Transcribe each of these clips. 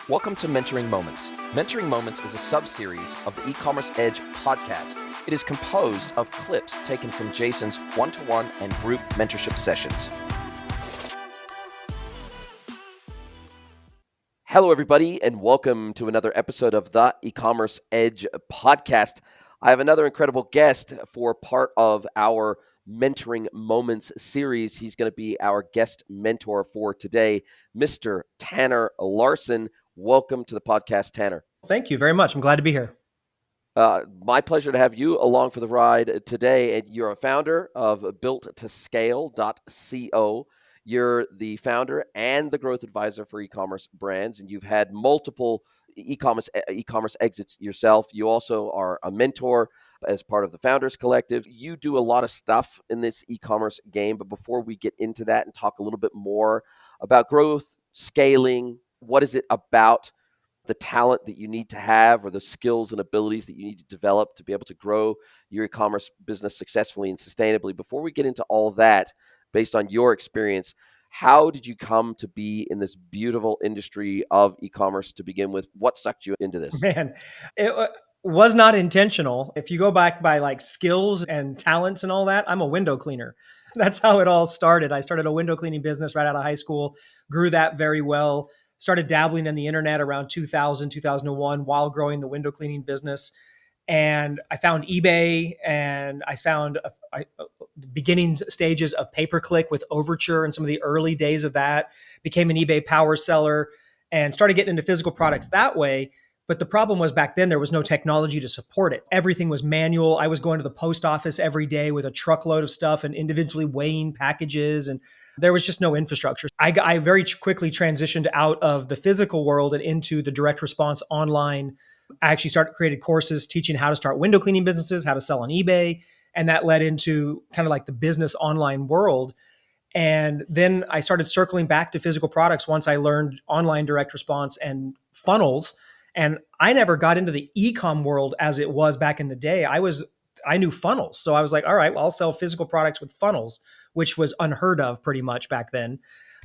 Welcome to Mentoring Moments. Mentoring Moments is a sub-series of the eCommerce Edge podcast. It is composed of clips taken from Jason's one-to-one and group mentorship sessions. Hello, everybody, and welcome to another episode of the eCommerce Edge podcast. I have another incredible guest for part of our Mentoring Moments series. He's going to be our guest mentor for today, Mr. Tanner Larsson. Welcome to the podcast, Tanner. Thank you very much. I'm glad to be here. My pleasure to have you along for the ride today. And you're a founder of builttoscale.co. You're the founder and the growth advisor for e-commerce brands, and you've had multiple e-commerce exits yourself. You also are a mentor as part of the Founders Collective. You do a lot of stuff in this e-commerce game, but before we get into that and talk a little bit more about growth, scaling, what is it about the talent that you need to have or the skills and abilities that you need to develop to be able to grow your e-commerce business successfully and sustainably. Before we get into all of that, based on your experience, how did you come to be in this beautiful industry of e-commerce to begin with? What sucked you into this? Man, it was not intentional. If you go back by like skills and talents and all that, I'm a window cleaner. That's how it all started. I started a window cleaning business right out of high school, grew that very well, started dabbling in the internet around 2000, 2001 while growing the window cleaning business. And I found eBay and I found the beginning stages of pay-per-click with Overture and some of the early days of that, became an eBay power seller and started getting into physical products that way. But the problem was back then there was no technology to support it. Everything was manual. I was going to the post office every day with a truckload of stuff and individually weighing packages, and there was just no infrastructure. I very quickly transitioned out of the physical world and into the direct response online. I actually created courses teaching how to start window cleaning businesses, how to sell on eBay, and that led into kind of like the business online world. And then I started circling back to physical products once I learned online direct response and funnels. And I never got into the e-com world as it was back in the day. I knew funnels. So I was like, all right, well, I'll sell physical products with funnels, which was unheard of pretty much back then.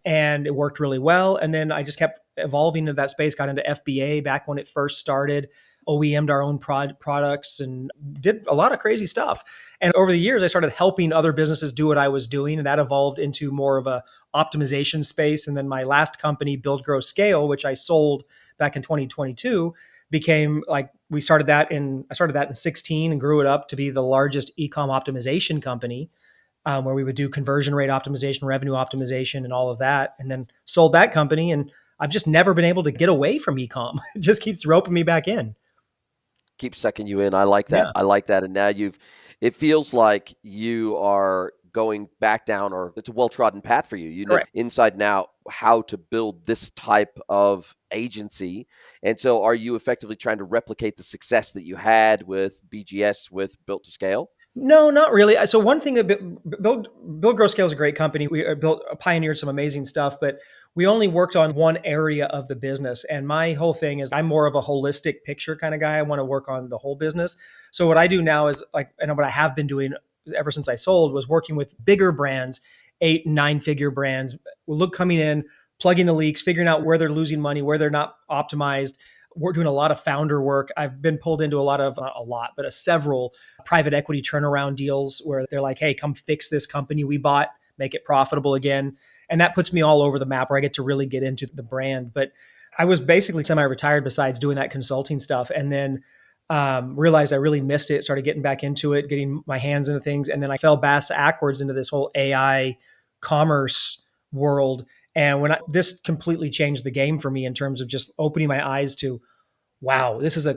And it worked really well. And then I just kept evolving into that space, got into FBA back when it first started, OEM'd our own products and did a lot of crazy stuff. And over the years, I started helping other businesses do what I was doing. And that evolved into more of a optimization space. And then my last company, Build, Grow, Scale, which I sold back in 2022, became like, I started that in 16 and grew it up to be the largest e-com optimization company, where we would do conversion rate optimization, revenue optimization, and all of that. And then sold that company. And I've just never been able to get away from e-com. It just keeps roping me back in. Keep sucking you in. I like that. Yeah. I like that. And now it feels like you are going back down, or it's a well-trodden path for you. You know Correct. inside now how to build this type of agency. And so are you effectively trying to replicate the success that you had with BGS, with Built to Scale? No, not really. So one thing that Build Grow Scale is a great company. We pioneered some amazing stuff, but we only worked on one area of the business. And my whole thing is I'm more of a holistic picture kind of guy. I want to work on the whole business. So what I do now is and what I have been doing ever since I sold was working with bigger brands, 8, 9-figure brands. We'll coming in, plugging the leaks, figuring out where they're losing money, where they're not optimized. We're doing a lot of founder work. I've been pulled into several private equity turnaround deals where they're like, hey, come fix this company we bought, make it profitable again. And that puts me all over the map where I get to really get into the brand. But I was basically semi-retired besides doing that consulting stuff. And then realized I really missed it, started getting back into it, getting my hands into things. And then I fell backwards into this whole AI commerce world. And this completely changed the game for me in terms of just opening my eyes to, wow, this is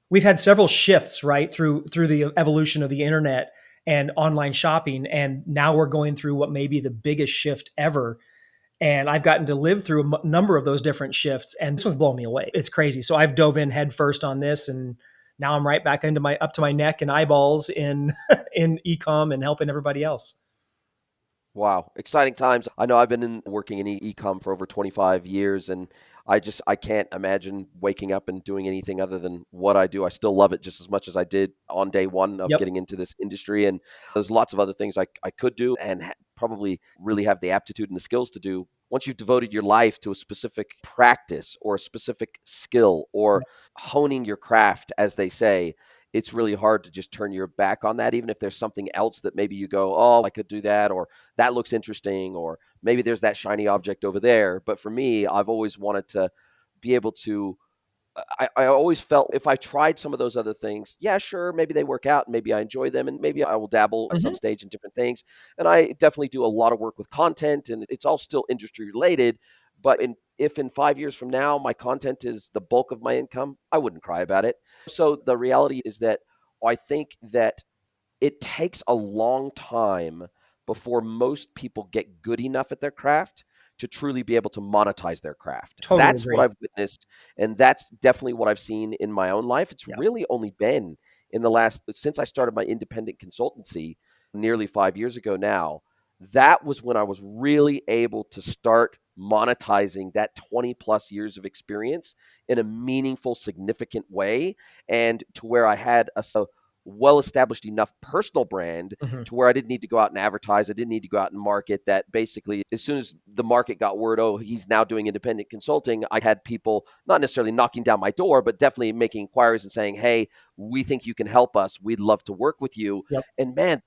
we've had several shifts, right, through the evolution of the internet and online shopping. And now we're going through what may be the biggest shift ever. And I've gotten to live through a number of those different shifts. And this one's blowing me away. It's crazy. So I've dove in head first on this. And now I'm right back up to my neck and eyeballs in in e-com and helping everybody else. Wow, exciting times. I know I've been working in e-com for over 25 years, and I can't imagine waking up and doing anything other than what I do. I still love it just as much as I did on day one of Yep. getting into this industry. And there's lots of other things I could do and probably really have the aptitude and the skills to do once you've devoted your life to a specific practice or a specific skill or honing your craft, as they say, it's really hard to just turn your back on that, even if there's something else that maybe you go, oh, I could do that, or that looks interesting, or maybe there's that shiny object over there. But for me, I've always wanted to be able to I always felt if I tried some of those other things, yeah, sure, maybe they work out and maybe I enjoy them and maybe I will dabble at some Mhm. stage in different things. And I definitely do a lot of work with content and it's all still industry related. But if in 5 years from now my content is the bulk of my income, I wouldn't cry about it. So the reality is that I think that it takes a long time before most people get good enough at their craft to truly be able to monetize their craft. Totally That's what agree. I've witnessed, and that's definitely what I've seen in my own life. It's Yeah. really only been in the last since I started my independent consultancy nearly 5 years ago now. That was when I was really able to start monetizing that 20 plus years of experience in a meaningful, significant way, and to where I had a well established enough personal brand Mhm. to where I didn't need to go out and advertise. I didn't need to go out and market that. Basically, as soon as the market got word, oh, he's now doing independent consulting, I had people not necessarily knocking down my door, but definitely making inquiries and saying, hey, we think you can help us. We'd love to work with you. Yep. And man,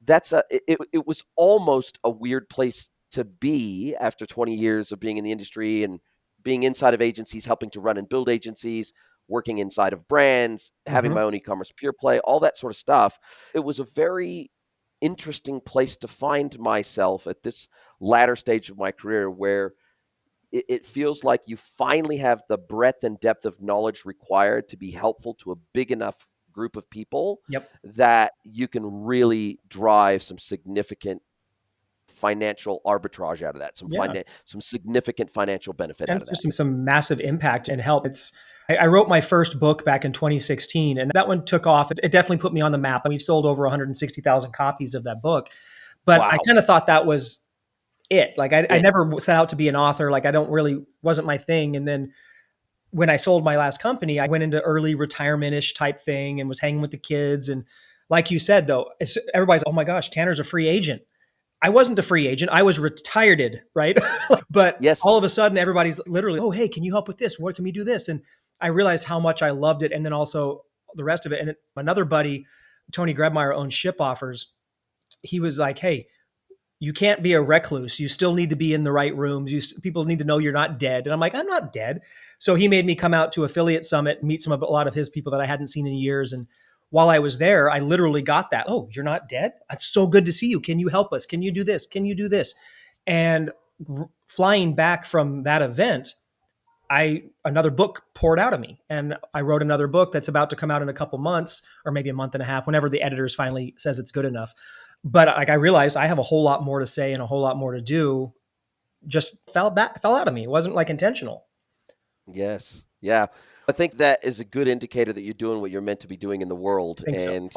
it was almost a weird place to be after 20 years of being in the industry and being inside of agencies, helping to run and build agencies, working inside of brands, having Mhm. my own e-commerce pure play, all that sort of stuff. It was a very interesting place to find myself at this latter stage of my career where it feels like you finally have the breadth and depth of knowledge required to be helpful to a big enough group of people Yep. that you can really drive some significant financial arbitrage out of that, Yeah. some significant financial benefit And out of just that. some massive impact and help. I wrote my first book back in 2016, and that one took off. It definitely put me on the map. We've sold over 160,000 copies of that book. But I Wow. kind of thought that was it. Like I It, never set out to be an author. Like I don't really wasn't my thing. And then when I sold my last company, I went into early retirement-ish type thing and was hanging with the kids. And like you said, though, everybody's, oh my gosh, Tanner's a free agent. I wasn't a free agent. I was retired, right? But yes. all of a sudden, everybody's literally, oh, hey, can you help with this? What can we do this? And I realized how much I loved it. And then also the rest of it. And another buddy, Tony Grebmeyer, owns Ship Offers. He was like, hey, you can't be a recluse. You still need to be in the right rooms. People need to know you're not dead. And I'm like, I'm not dead. So he made me come out to Affiliate Summit, meet a lot of his people that I hadn't seen in years. And while I was there, I literally got that. Oh, you're not dead? It's so good to see you. Can you help us? Can you do this? Can you do this? And flying back from that event, I another book poured out of me, and I wrote another book that's about to come out in a couple months, or maybe a month and a half, whenever the editors finally says it's good enough. But like I realized I have a whole lot more to say and a whole lot more to do. Just fell out of me. It wasn't like intentional. Yes. Yeah. I think that is a good indicator that you're doing what you're meant to be doing in the I world. think so. And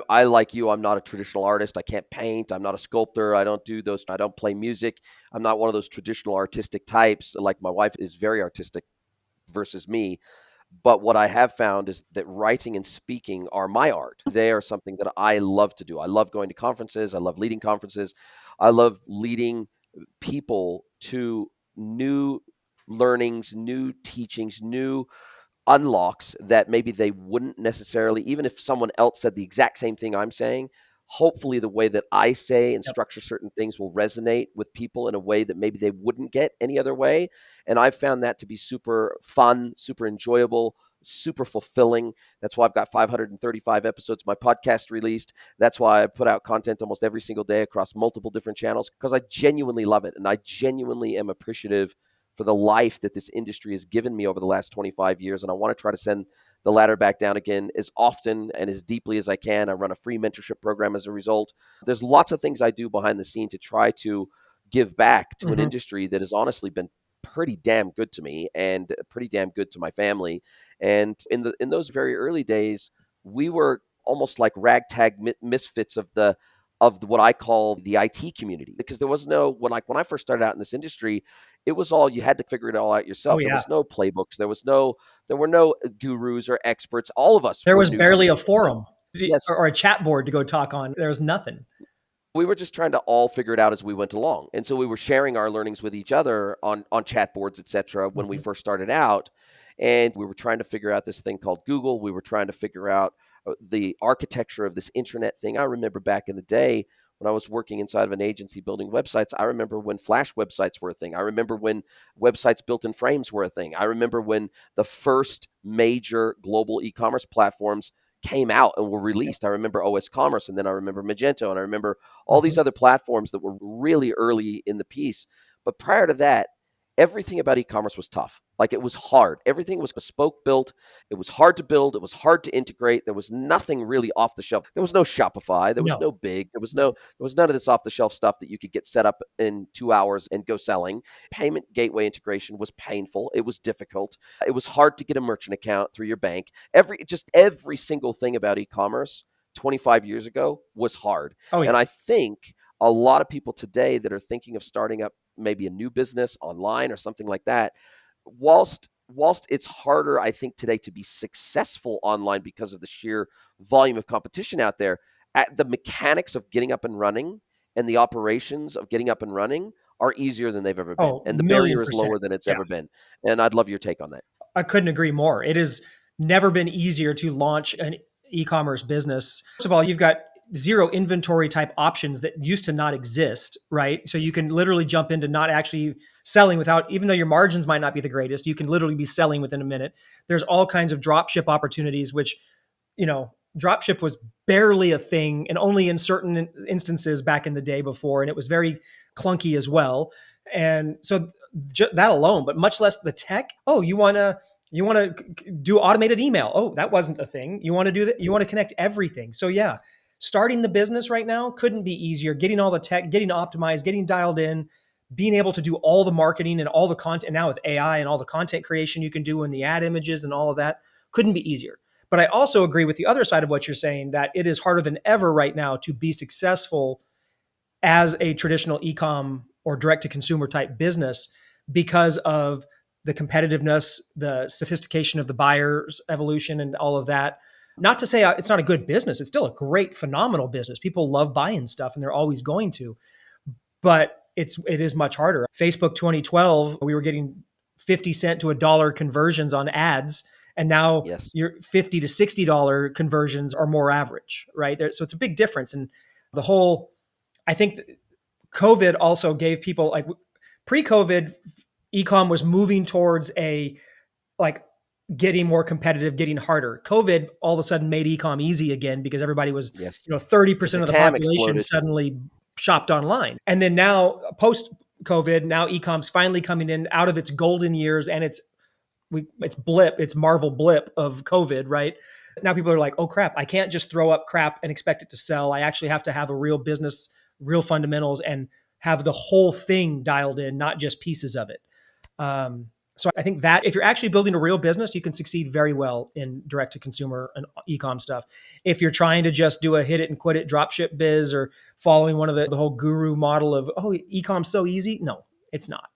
I like you, I'm not a traditional artist. I can't paint. I'm not a sculptor. I don't do those. I don't play music. I'm not one of those traditional artistic types. Like my wife is very artistic versus me. But what I have found is that writing and speaking are my art. They are something that I love to do. I love going to conferences. I love leading conferences. I love leading people to new learnings, new teachings, new unlocks that maybe they wouldn't necessarily, even if someone else said the exact same thing I'm saying, hopefully the way that I say and Yep. structure certain things will resonate with people in a way that maybe they wouldn't get any other way. And I've found that to be super fun, super enjoyable, super fulfilling. That's why I've got 535 episodes of my podcast released. That's why I put out content almost every single day across multiple different channels because I genuinely love it. And I genuinely am appreciative for the life that this industry has given me over the last 25 years. And I want to try to send the ladder back down again as often and as deeply as I can. I run a free mentorship program as a result. There's lots of things I do behind the scene to try to give back to an Mm-hmm. industry that has honestly been pretty damn good to me and pretty damn good to my family. And in those very early days, we were almost like ragtag misfits of what I call the IT community because there was no when I first started out in this industry, it was all you had to figure it all out Oh yourself. There yeah. was no playbooks, there were no gurus or experts. All of us There were was new to barely this a whole thing. forum Yes, or a chat board to go talk on. There was nothing. We were just trying to all figure it out as we went along. And so we were sharing our learnings with each other on chat boards, et cetera, when we Mhm. first started out. And we were trying to figure out this thing called Google. We were trying to figure out the architecture of this internet thing. I remember back in the day when I was working inside of an agency building websites, I remember when Flash websites were a thing. I remember when websites built in frames were a thing. I remember when the first major global e-commerce platforms came out and were Yep. released. I remember OS Commerce, and then I remember Magento, and I remember all these Mhm. other platforms that were really early in the piece. But prior to that, everything about e-commerce was tough. Like, it was hard. Everything was bespoke built. It was hard to build. It was hard to integrate. There was nothing really off the shelf. There was no Shopify. There was No. no Big. No. There was none of this off the shelf stuff that you could get set up in 2 hours and go selling. Payment gateway integration was painful. It was difficult. It was hard to get a merchant account through your bank. Every single thing about e-commerce 25 years ago was hard. Oh, And yeah. I think a lot of people today that are thinking of starting up maybe a new business online or something like that, whilst it's harder, I think, today to be successful online because of the sheer volume of competition out there, at the mechanics of getting up and running and the operations of getting up and running are easier than they've ever been. Oh, And the million barrier is percent. lower than it's Yeah. ever been. And I'd love your take on that. I couldn't agree more. It has never been easier to launch an e-commerce business. First of all, you've got zero inventory type options that used to not exist, right? So you can literally jump into not actually selling without, even though your margins might not be the greatest, you can literally be selling within a minute. There's all kinds of drop ship opportunities, which, dropship was barely a thing and only in certain instances back in the day before, and it was very clunky as well. And so that alone, but much less the tech. Oh, you want to do automated email? Oh, that wasn't a thing. You want to do that? You want to connect everything? So yeah, starting the business right now couldn't be easier. Getting all the tech, getting optimized, getting dialed in, being able to do all the marketing and all the content now with AI and all the content creation you can do and the ad images and all of that couldn't be easier. But I also agree with the other side of what you're saying, that it is harder than ever right now to be successful as a traditional e-com or direct to consumer type business because of the competitiveness, the sophistication of the buyer's evolution and all of that. Not to say it's not a good business. It's still a great, phenomenal business. People love buying stuff and they're always going to, but it is much harder. Facebook 2012, we were getting 50 cent to a dollar conversions on ads, and now Yes. your 50 to $60 conversions are more average, right? So it's a big difference. And the whole, I think COVID also gave people, like, pre-COVID, ecom was moving towards a, like, getting more competitive, getting harder. COVID all of a sudden made ecom easy again because everybody was, Yes. Because 30% the of the TAM population exploded. suddenly shopped online. And then now, post COVID, now ecom's finally coming in out of its golden years, and it's Marvel blip of COVID, right? Now people are like, oh crap, I can't just throw up crap and expect it to sell. I actually have to have a real business, real fundamentals, and have the whole thing dialed in, not just pieces of it. So I think that if you're actually building a real business, you can succeed very well in direct to consumer and e-com stuff. If you're trying to just do a hit it and quit it dropship biz, or following one of the whole guru model of, oh, e-com's so easy, no, it's not.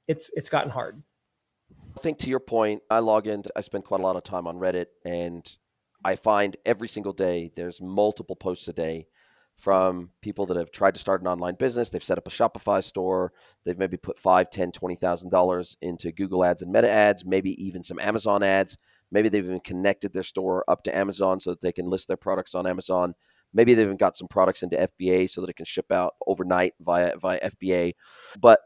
It's gotten hard. I think, to your point, I spend quite a lot of time on Reddit, and I find every single day there's multiple posts a day from people that have tried to start an online business. They've set up a Shopify store. They've maybe put $5, 10, $20,000 into Google ads and meta ads, maybe even some Amazon ads. Maybe they've even connected their store up to Amazon so that they can list their products on Amazon. Maybe they've even got some products into FBA so that it can ship out overnight via FBA. But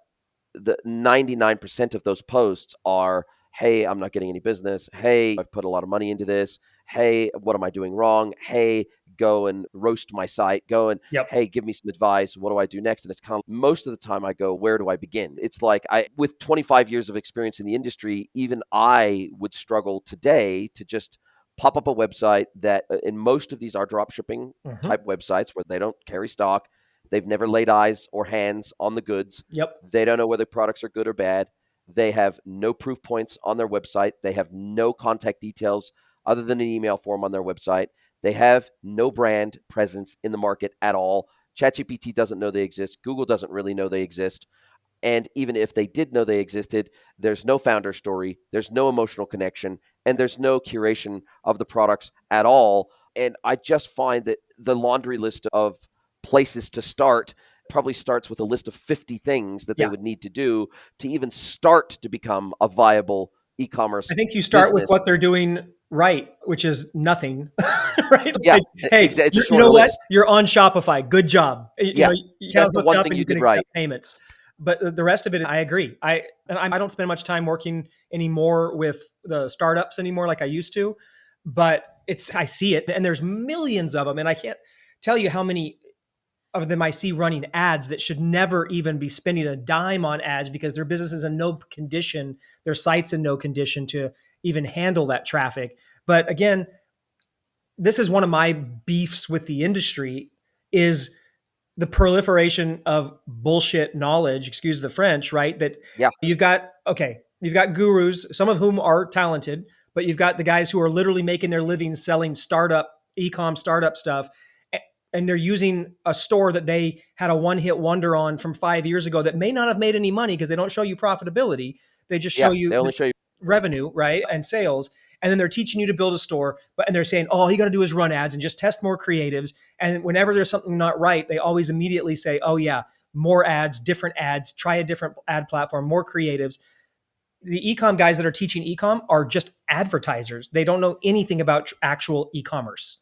the 99% of those posts are, hey, I'm not getting any business. Hey, I've put a lot of money into this. Hey, what am I doing wrong? Hey, go and roast my site. Go and, Yep. hey, give me some advice. What do I do next? And it's kind of, most of the time I go, where do I begin? It's like, with 25 years of experience in the industry, even I would struggle today to just pop up a website that, and most of these are drop shipping Mhm. type websites where they don't carry stock. They've never laid eyes or hands on the goods. Yep. They don't know whether products are good or bad. They have no proof points on their website. They have no contact details other than an email form on their website. They have no brand presence in the market at all. ChatGPT doesn't know they exist. Google doesn't really know they exist. And even if they did know they existed, there's no founder story, there's no emotional connection, and there's no curation of the products at all. And I just find that the laundry list of places to start. Probably starts with a list of 50 things that they Yeah. would need to do to even start to become a viable e-commerce I think you start with business. what they're doing right, which is nothing, right? It's Yeah, like, hey, it's a you know shorter what? list. You're on Shopify. Good job. You Yeah, know, you that's have the hooked one up thing and you you can did right. accept payments. But the rest of it, I agree. I don't spend much time working anymore with the startups anymore like I used to, but I see it, and there's millions of them, and I can't tell you how many of them I see running ads that should never even be spending a dime on ads because their business is in no condition, their site's in no condition to even handle that traffic. But again, this is one of my beefs with the industry is the proliferation of bullshit knowledge, excuse the French, right? That Yeah, you've got gurus, some of whom are talented, but you've got the guys who are literally making their living selling startup stuff. And they're using a store that they had a one-hit wonder on from 5 years ago that may not have made any money because they don't show you profitability. They just show yeah, you they the only show you. revenue, right? And sales. And then they're teaching you to build a store, and they're saying, all you got to do is run ads and just test more creatives. And whenever there's something not right, they always immediately say, oh yeah, more ads, try a different ad platform, more creatives. The ecom guys that are teaching ecom are just advertisers. They don't know anything about actual e-commerce.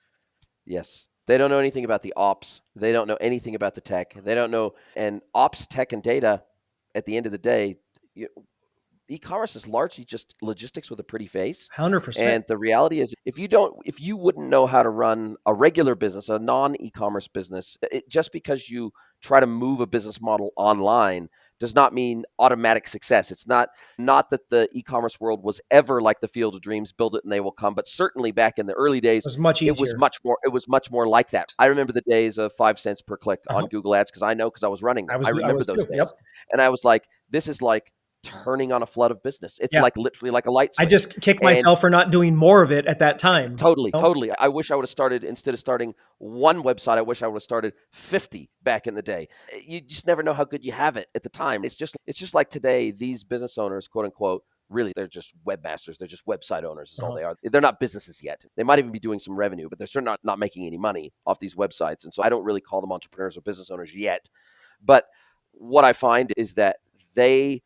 Yes. They don't know anything about the ops. They don't know anything about the tech. They don't know. And ops, tech, and data, at the end of the day, you, e-commerce is largely just logistics with a pretty face. 100%. And the reality is, if you wouldn't know how to run a regular business, a non-e-commerce business, just because you try to move a business model online does not mean automatic success. It's not that the e-commerce world was ever like the field of dreams, build it and they will come. But certainly back in the early It days, was much easier. it was much more like that. I remember the days of 5 cents per click on Uh-huh. Google Ads because I was running them. I I remember was those too. Yep. days. And I was like, this is like turning on a flood of business. It's Yeah. like literally like a light I switch. just kick And myself for not doing more of it at that time. totally, You know? totally. I wish I would have started instead of starting one website. I wish I would have started 50 back in the day. You just never know how good you have it at the time. It's just like today. These business owners, quote unquote, really they're just webmasters. They're just website owners. Is all Uh-huh. they are. They're not businesses yet. They might even be doing some revenue, but they're certainly not making any money off these websites. And so I don't really call them entrepreneurs or business owners yet. But what I find is that they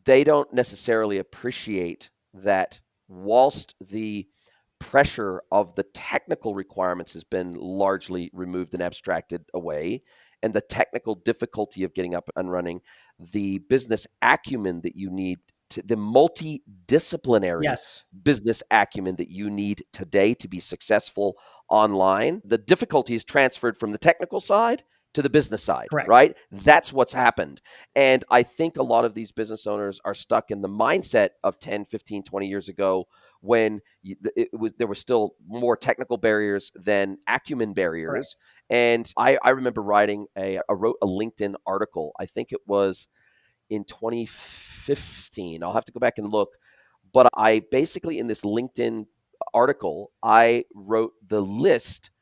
they don't necessarily appreciate that whilst the pressure of the technical requirements has been largely removed and abstracted away, and the technical difficulty of getting up and running, the business acumen that you need, the multidisciplinary Yes. business acumen that you need today to be successful online, the difficulty is transferred from the technical side to the business side, Correct. right? That's what's happened. And I think a lot of these business owners are stuck in the mindset of 10, 15, 20 years ago when there were still more technical barriers than acumen Correct. barriers. And I remember writing I wrote a LinkedIn article. I think it was in 2015. I'll have to go back and look. But I basically, in this LinkedIn article, I wrote the list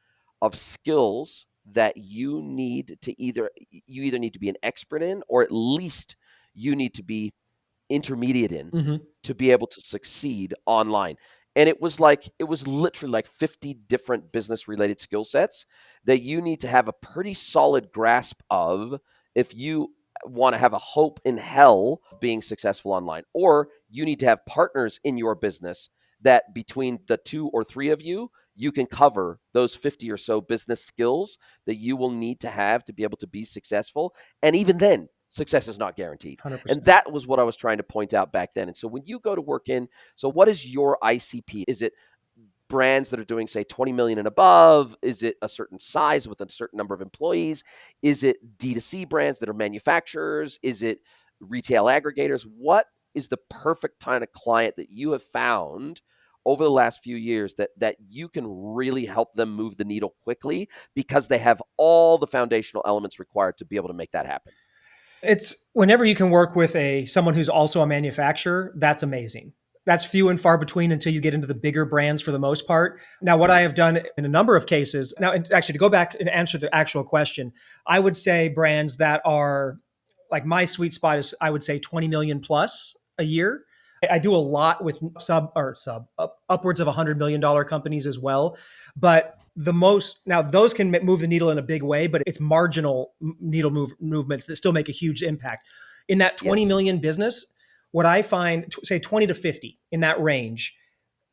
of skills that you either need to be an expert in, or at least you need to be intermediate in Mm-hmm. to be able to succeed online. And it was literally like 50 different business related skill sets that you need to have a pretty solid grasp of if you want to have a hope in hell of being successful online, or you need to have partners in your business that between the two or three of you, you can cover those 50 or so business skills that you will need to have to be able to be successful. And even then, success is not guaranteed. And 100%. that was what I was trying to point out back then. And so when you go to work in, so what is your ICP? Is it brands that are doing, say, 20 million and above? Is it a certain size with a certain number of employees? Is it D2C brands that are manufacturers? Is it retail aggregators? What is the perfect kind of client that you have found over the last few years that you can really help them move the needle quickly because they have all the foundational elements required to be able to make that happen? It's whenever you can work with someone who's also a manufacturer, that's amazing. That's few and far between until you get into the bigger brands for the most part. Now, what I have done in a number of cases, now, and actually to go back and answer the actual question, I would say brands that are like my sweet spot is, I would say 20 million plus a year. I do a lot with upwards of $100 million companies as well. But the most, now those can move the needle in a big way, but it's marginal needle movements that still make a huge impact. In that 20 Yes. million business, what I find, say 20 to 50 in that range,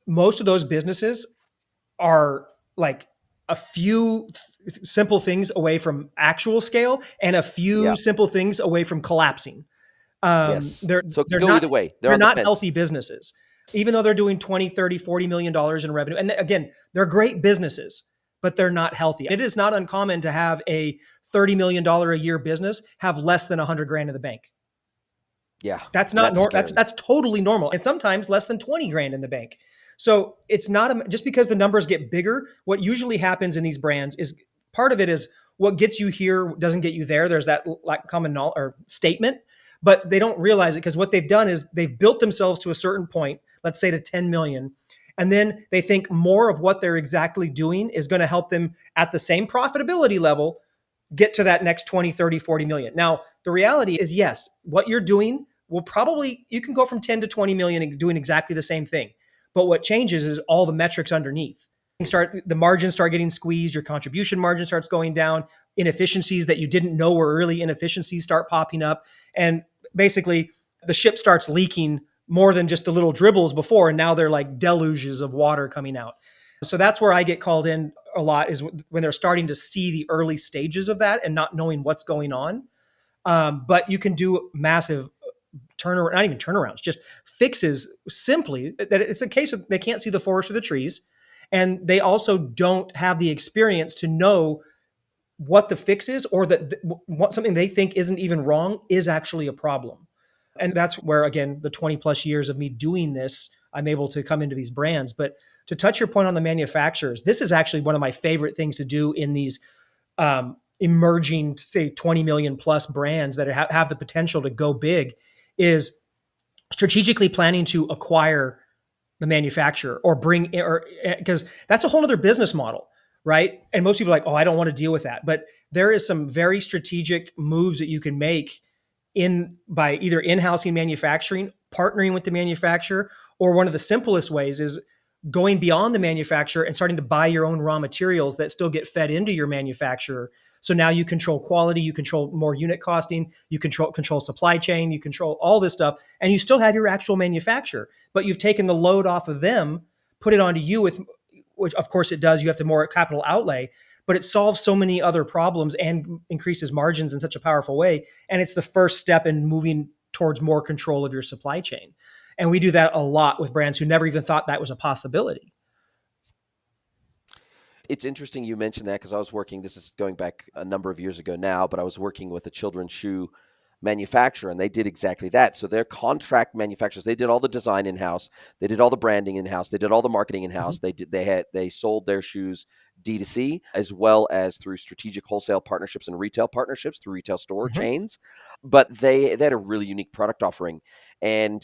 most of those businesses are like a few simple things away from actual scale and a few Yeah. simple things away from collapsing. Yes. They're So it could they're go not either way. They're they're on the not fence. healthy businesses, even though they're doing 20, 30, 40 million dollars in revenue. And again, they're great businesses, but they're not healthy. It is not uncommon to have a $30 million a year business have less than 100 grand in the bank. Yeah. That's And not that's scary. that's totally normal, and sometimes less than 20 grand in the bank. So it's not just because the numbers get bigger. What usually happens in these brands is part of it is what gets you here doesn't get you there. There's that like common knowledge or statement, but they don't realize it because what they've done is they've built themselves to a certain point, let's say to 10 million, and then they think more of what they're exactly doing is going to help them at the same profitability level get to that next 20, 30, 40 million. Now, the reality is, yes, what you're doing will probably, you can go from 10 to 20 million doing exactly the same thing. But what changes is all the metrics underneath. The margins start getting squeezed, your contribution margin starts going down, inefficiencies that you didn't know were early inefficiencies start popping up. And basically, the ship starts leaking more than just the little dribbles before. And now they're like deluges of water coming out. So that's where I get called in a lot, is when they're starting to see the early stages of that and not knowing what's going on. But you can do massive turnaround, not even turnarounds, just fixes simply that it's a case of they can't see the forest for the trees. And they also don't have the experience to know what the fix is, or that what something they think isn't even wrong is actually a problem. And that's where, again, the 20 plus years of me doing this, I'm able to come into these brands. But to touch your point on the manufacturers, this is actually one of my favorite things to do in these emerging, say, 20 million plus brands that have the potential to go big, is strategically planning to acquire the manufacturer or bring, or because that's a whole other business model, right? And most people are like, oh, I don't want to deal with that. But there is some very strategic moves that you can make in by either in-housing manufacturing, partnering with the manufacturer, or one of the simplest ways is going beyond the manufacturer and starting to buy your own raw materials that still get fed into your manufacturer. So now you control quality, you control more unit costing, you control supply chain, you control all this stuff, and you still have your actual manufacturer, but you've taken the load off of them, put it onto you with, which of course it does. You have to more capital outlay, but it solves so many other problems and increases margins in such a powerful way. And it's the first step in moving towards more control of your supply chain. And we do that a lot with brands who never even thought that was a possibility. It's interesting you mentioned that because I was working, this is going back a number of years ago now, but I was working with a children's shoe manufacturer and they did exactly that. So they're contract manufacturers. They did all the design in-house. They did all the branding in-house. They did all the marketing Mm-hmm. in-house. They sold their shoes D2C as well as through strategic wholesale partnerships and retail partnerships through retail store Mm-hmm. chains. But they had a really unique product offering and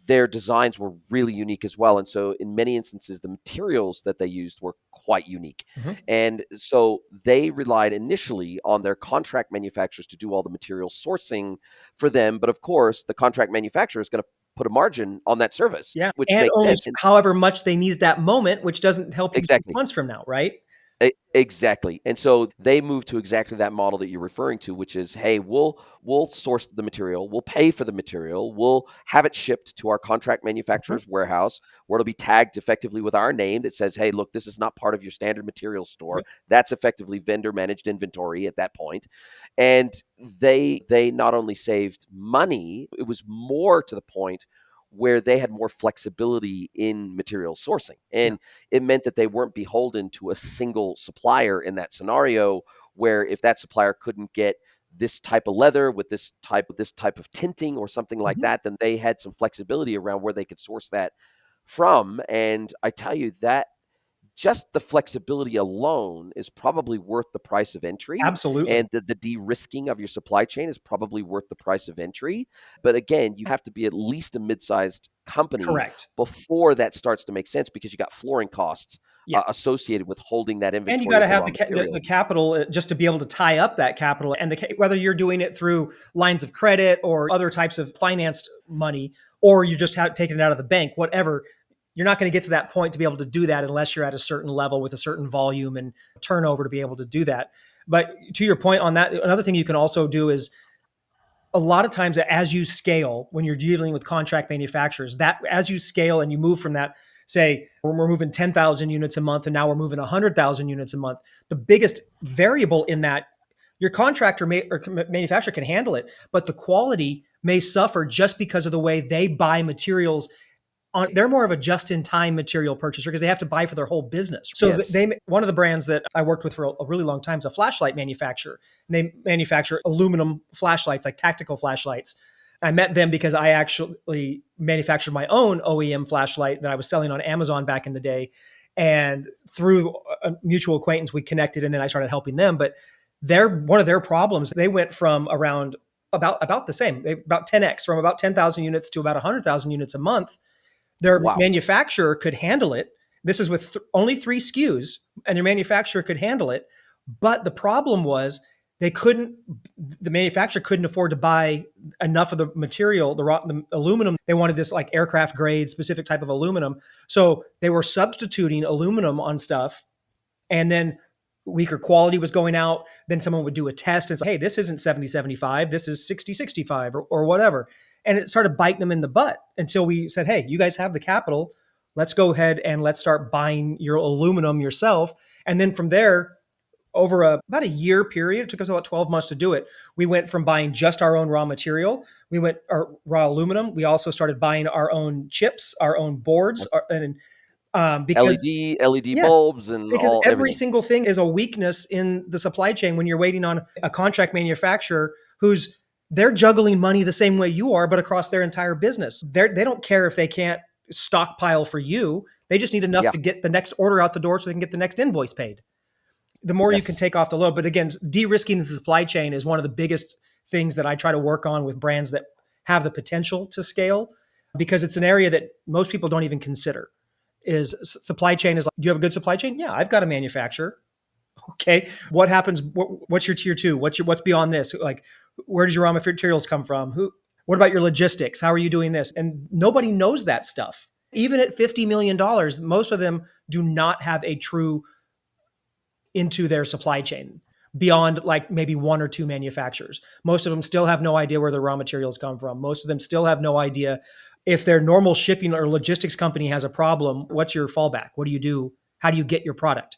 their designs were really unique as well. And so in many instances, the materials that they used were quite unique. Mm-hmm. And so they relied initially on their contract manufacturers to do all the material sourcing for them. But of course, the contract manufacturer is going to put a margin on that service, Yeah. which And makes only sense. And however much they need at that moment, which doesn't help you 6 exactly. months from now, right? Exactly. And so they moved to exactly that model that you're referring to, which is, hey, we'll source the material, we'll pay for the material, we'll have it shipped to our contract Mm-hmm. manufacturer's warehouse where it'll be tagged effectively with our name that says, hey, look, this is not part of your standard material store. Yep. That's effectively vendor managed inventory at that point. And they not only saved money, it was more to the point where they had more flexibility in material sourcing. Yeah. And it meant that they weren't beholden to a single supplier in that scenario where if that supplier couldn't get this type of leather with this type of tinting or something like Mm-hmm. that, then they had some flexibility around where they could source that from. And I tell you that just the flexibility alone is probably worth the price of entry. Absolutely. And the de-risking of your supply chain is probably worth the price of entry. But again, you have to be at least a mid-sized company Correct. before that starts to make sense because you got flooring costs Yeah. associated with holding that And you inventory got to of the have raw the material. capital just to be able to tie up that capital, and whether you're doing it through lines of credit or other types of financed money, or you just have taken it out of the bank, whatever. you're not going to get to that point to be able to do that unless you're at a certain level with a certain volume and turnover to be able to do that. But to your point on that, another thing you can also do is a lot of times as you scale, when you're dealing with contract manufacturers, that as you scale and you move from that, say we're moving 10,000 units a month and now we're moving 100,000 units a month, the biggest variable in that, your contractor or manufacturer can handle it, but the quality may suffer just because of the way they buy materials. They're more of a just-in-time material purchaser because they have to buy for their whole business. So Yes. one of the brands that I worked with for a really long time is a flashlight manufacturer. And they manufacture aluminum flashlights, like tactical flashlights. I met them because I actually manufactured my own OEM flashlight that I was selling on Amazon back in the day. And through a mutual acquaintance, we connected, and then I started helping them. But one of their problems, they went from around about the same, about 10x, from about 10,000 units to about 100,000 units a month. Their Wow. manufacturer could handle it. This is with only 3 SKUs, and their manufacturer could handle it. But the problem was the manufacturer couldn't afford to buy enough of the material, the aluminum. They wanted this like aircraft grade specific type of aluminum. So they were substituting aluminum on stuff, and then weaker quality was going out. Then someone would do a test and say, hey, this isn't 70-75, this is 60-65 or whatever. And it started biting them in the butt until we said, hey, you guys have the capital. Let's go ahead and let's start buying your aluminum yourself. And then from there, over about a year period, it took us about 12 months to do it. We went from buying just our own raw material. We went our raw aluminum. We also started buying our own chips, our own boards, because LED yes, bulbs and because every everything. single thing is a weakness in the supply chain when you're waiting on a contract manufacturer they're juggling money the same way you are, but across their entire business. They don't care if they can't stockpile for you. They just need enough Yeah. to get the next order out the door so they can get the next invoice paid. The more you can Yes. take off the load. But again, de-risking the supply chain is one of the biggest things that I try to work on with brands that have the potential to scale, because it's an area that most people don't even consider. Is supply chain is like, do you have a good supply chain? Yeah, I've got a manufacturer. Okay, what happens? What's your tier two? What's beyond this? Like, where does your raw materials come from? What about your logistics? How are you doing this? And nobody knows that stuff. Even at $50 million, most of them do not have a true into their supply chain beyond like maybe 1 or 2 manufacturers. Most of them still have no idea where their raw materials come from. Most of them still have no idea if their normal shipping or logistics company has a problem. What's your fallback? What do you do? How do you get your product?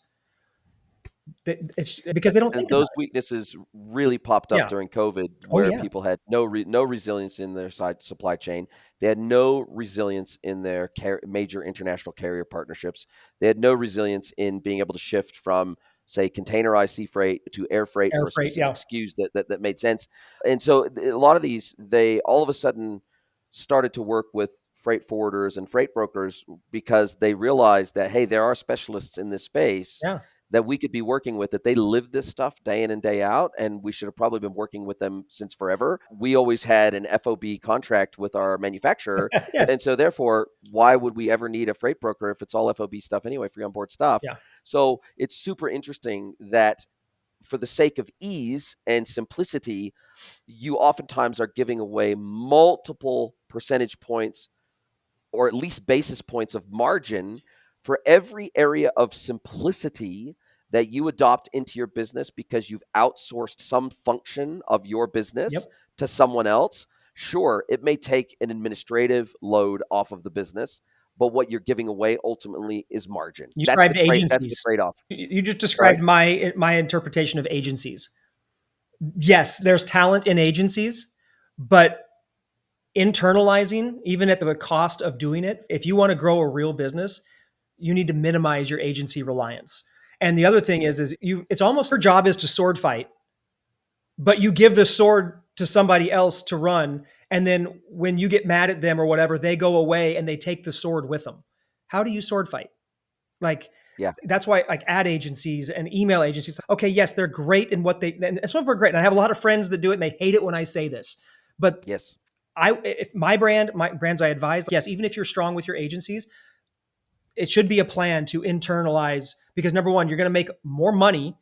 It's because they don't And think about those weaknesses really popped it. up Yeah. during COVID, Oh where yeah. people had no resilience in their supply chain. They had no resilience in their major international carrier partnerships. They had no resilience in being able to shift from, say, containerized sea freight to air freight Air for freight. specific Yeah. SKUs that made sense. And so a lot of these, they all of a sudden started to work with freight forwarders and freight brokers because they realized that, hey, there are specialists in this space Yeah. that we could be working with, that they live this stuff day in and day out, and we should have probably been working with them since forever. We always had an FOB contract with our manufacturer, Yes. and so therefore, why would we ever need a freight broker if it's all FOB stuff anyway, free on board stuff? Yeah. So it's super interesting that for the sake of ease and simplicity, you oftentimes are giving away multiple percentage points or at least basis points of margin for every area of simplicity that you adopt into your business because you've outsourced some function of your business Yep. to someone else. Sure, it may take an administrative load off of the business, but what you're giving away ultimately is margin. You That's the described that's the agencies. trade-off. You just Sorry? described my interpretation of agencies. Yes, there's talent in agencies, but internalizing, even at the cost of doing it, if you want to grow a real business, you need to minimize your agency reliance. And the other thing is it's almost your job is to sword fight, but you give the sword to somebody else to run. And then when you get mad at them or whatever, they go away and they take the sword with them. How do you sword fight? Like, Yeah. that's why like ad agencies and email agencies, okay, yes, they're great in what and some of them are great. And I have a lot of friends that do it and they hate it when I say this, but Yes. if my brands I advise, yes, even if you're strong with your agencies, it should be a plan to internalize, because number one, you're going to make more money.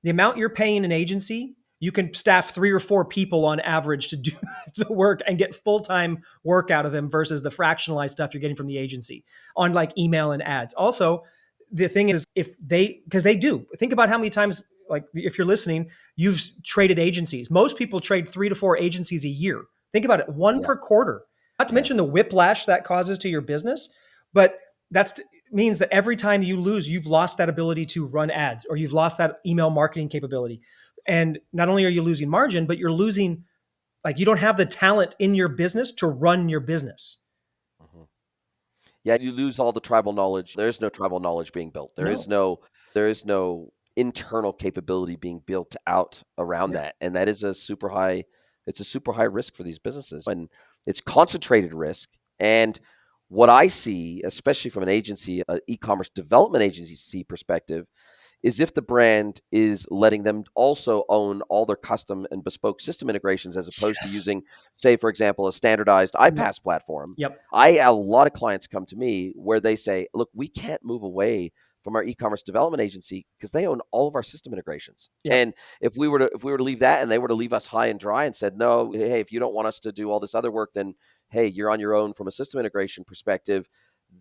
The amount you're paying an agency you can staff 3 or 4 people on average to do the work and get full-time work out of them versus the fractionalized stuff you're getting from the agency on like email and ads. Also, the thing is, if they, because they do, think about how many times, like if you're listening, you've traded agencies. Most people trade 3 to 4 agencies a year. Think about it, one Yeah. per quarter. Not to Yeah. mention the whiplash that causes to your business, but that's means that every time you lose, you've lost that ability to run ads, or you've lost that email marketing capability. And not only are you losing margin, but you're losing, like, you don't have the talent in your business to run your business. Mhm. Yeah, you lose all the tribal knowledge. There is no tribal knowledge being built. No. There is no internal capability being built out around Yeah. that. And that is a super high it's a super high risk for these businesses. And it's concentrated risk. And what I see, especially from an agency, e-commerce development agency perspective, is if the brand is letting them also own all their custom and bespoke system integrations as opposed to Yes. using, say, for example, a standardized Yep. iPaaS platform. Yep. A lot of clients come to me where they say, look, we can't move away from our e-commerce development agency because they own all of our system integrations. Yep. And if we were to leave that and they were to leave us high and dry and said, no, hey, if you don't want us to do all this other work, then hey, you're on your own from a system integration perspective,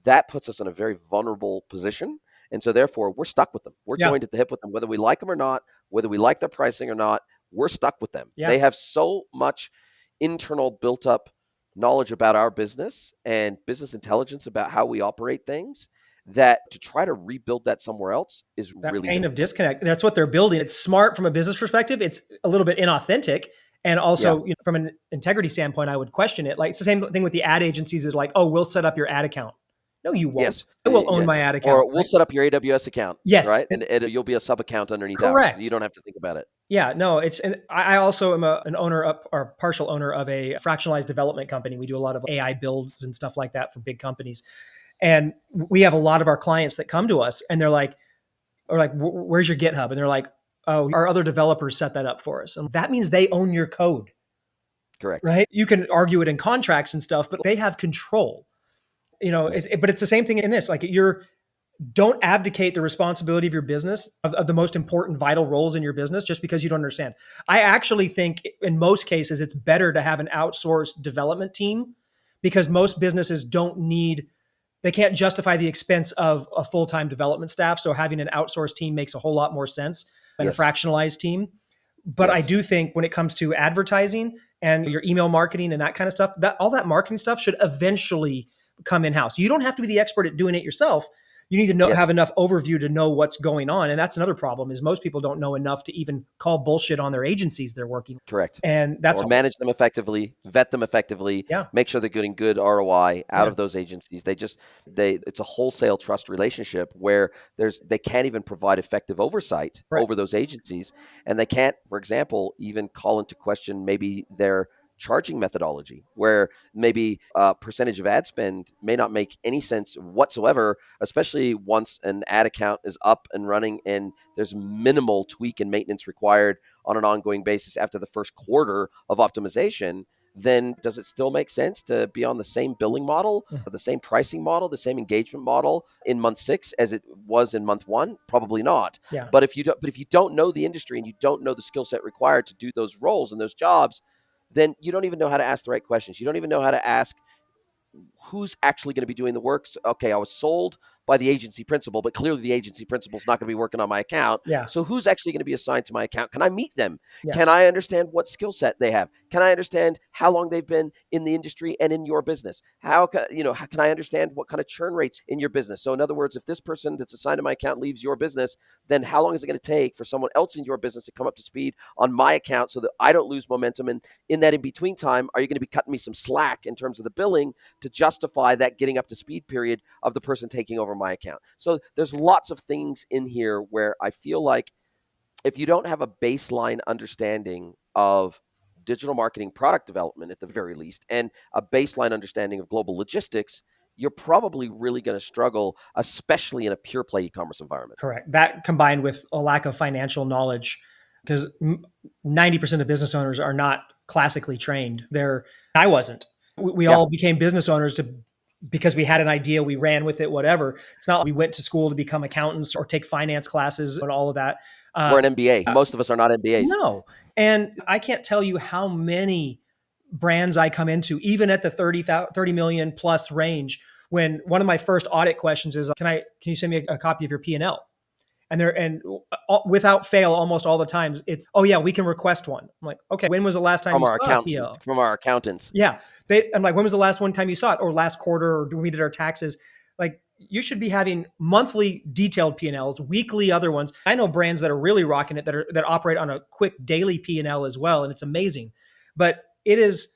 that puts us in a very vulnerable position. And so therefore, we're stuck with them. We're Yeah. joined at the hip with them, whether we like them or not, whether we like their pricing or not, we're stuck with them. Yeah. They have so much internal built up knowledge about our business and business intelligence about how we operate things that to try to rebuild that somewhere else is That really pain of difficult. disconnect. That's what they're building. It's smart from a business perspective. It's a little bit inauthentic. And Yeah. also, from an integrity standpoint, I would question it. Like, it's the same thing with the ad agencies that are like, oh, we'll set up your ad account. No, you won't. Yes. I will own Yeah. my ad account, Or we'll right? set up your AWS account, Yes. right? And you'll be a sub account underneath ours. So you Correct. don't have to think about it. Yeah, no, it's, and I also am an owner of, or partial owner of, a fractionalized development company. We do a lot of AI builds and stuff like that for big companies. And we have a lot of our clients that come to us and they're like, or like, where's your GitHub? And they're like, oh, our other developers set that up for us. And that means they own your code, Correct. right? You can argue it in contracts and stuff, but they have control. Yes. But it's the same thing in this. Like, don't abdicate the responsibility of your business, of the most important vital roles in your business, just because you don't understand. I actually think in most cases it's better to have an outsourced development team, because most businesses they can't justify the expense of a full-time development staff. So having an outsourced team makes a whole lot more sense than a Yes. fractionalized team. But I Yes. do think when it comes to advertising and your email marketing and that kind of stuff, that all that marketing stuff should eventually come in-house. You don't have to be the expert at doing it yourself. You need to have Yes. enough overview to know what's going on. And that's another problem, is most people don't know enough to even call bullshit on their agencies they're working with. Correct. And that's Or manage them effectively, vet them effectively, yeah, make sure they're getting good ROI out yeah, of those agencies. It's a wholesale trust relationship where they can't even provide effective oversight right, over those agencies. And they can't, for example, even call into question maybe their charging methodology, where maybe a percentage of ad spend may not make any sense whatsoever, especially once an ad account is up and running and there's minimal tweak and maintenance required on an ongoing basis after the first quarter of optimization. Then does it still make sense to be on the same billing model, the same pricing model, the same engagement model in month 6 as it was in month 1? Probably not. yeah, But if you don't know the industry and you don't know the skill set required to do those roles and those jobs, then you don't even know how to ask the right questions. You don't even know how to ask who's actually going to be doing the work. So, okay, I was sold by the agency principal, but clearly the agency principal is not going to be working on my account. yeah, So who's actually going to be assigned to my account? Can I meet them? yeah, Can I understand what skill set they have? Can I understand how long they've been in the industry and in your business? How can I understand what kind of churn rates in your business? So in other words, if this person that's assigned to my account leaves your business, then how long is it going to take for someone else in your business to come up to speed on my account so that I don't lose momentum? And in that in between time, are you going to be cutting me some slack in terms of the billing to justify that getting up to speed period of the person taking over my account? So there's lots of things in here where I feel like if you don't have a baseline understanding of digital marketing product development at the very least, and a baseline understanding of global logistics, you're probably really going to struggle, especially in a pure play e-commerce environment. correct. That combined with a lack of financial knowledge, because 90% of business owners are not classically trained. I wasn't. We Yeah. all became business owners because we had an idea, we ran with it, whatever. It's not like we went to school to become accountants or take finance classes and all of that. We're an MBA. Most of us are not MBAs. No. And I can't tell you how many brands I come into, even at the 30 million plus range, when one of my first audit questions is, can you send me a copy of your P&L? And without fail, almost all the times it's, oh yeah, we can request one. I'm like, okay, when was the last time From you our saw a accountants. PO? From our accountants. Yeah. I'm like, when was the last one time you saw it? Or last quarter, or when we did our taxes? Like, you should be having monthly detailed P&Ls, weekly other ones. I know brands that are really rocking it that operate on a quick daily P&L as well, and it's amazing. But it is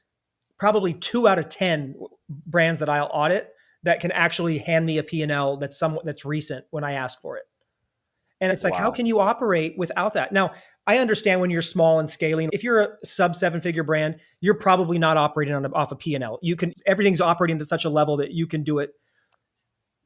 probably 2 out of 10 brands that I'll audit that can actually hand me a P&L that's recent when I ask for it. And it's like, how Wow. can you operate without that? Now, I understand when you're small and scaling. If you're a sub 7-figure brand, you're probably not operating off a P&L. Everything's operating to such a level that you can do it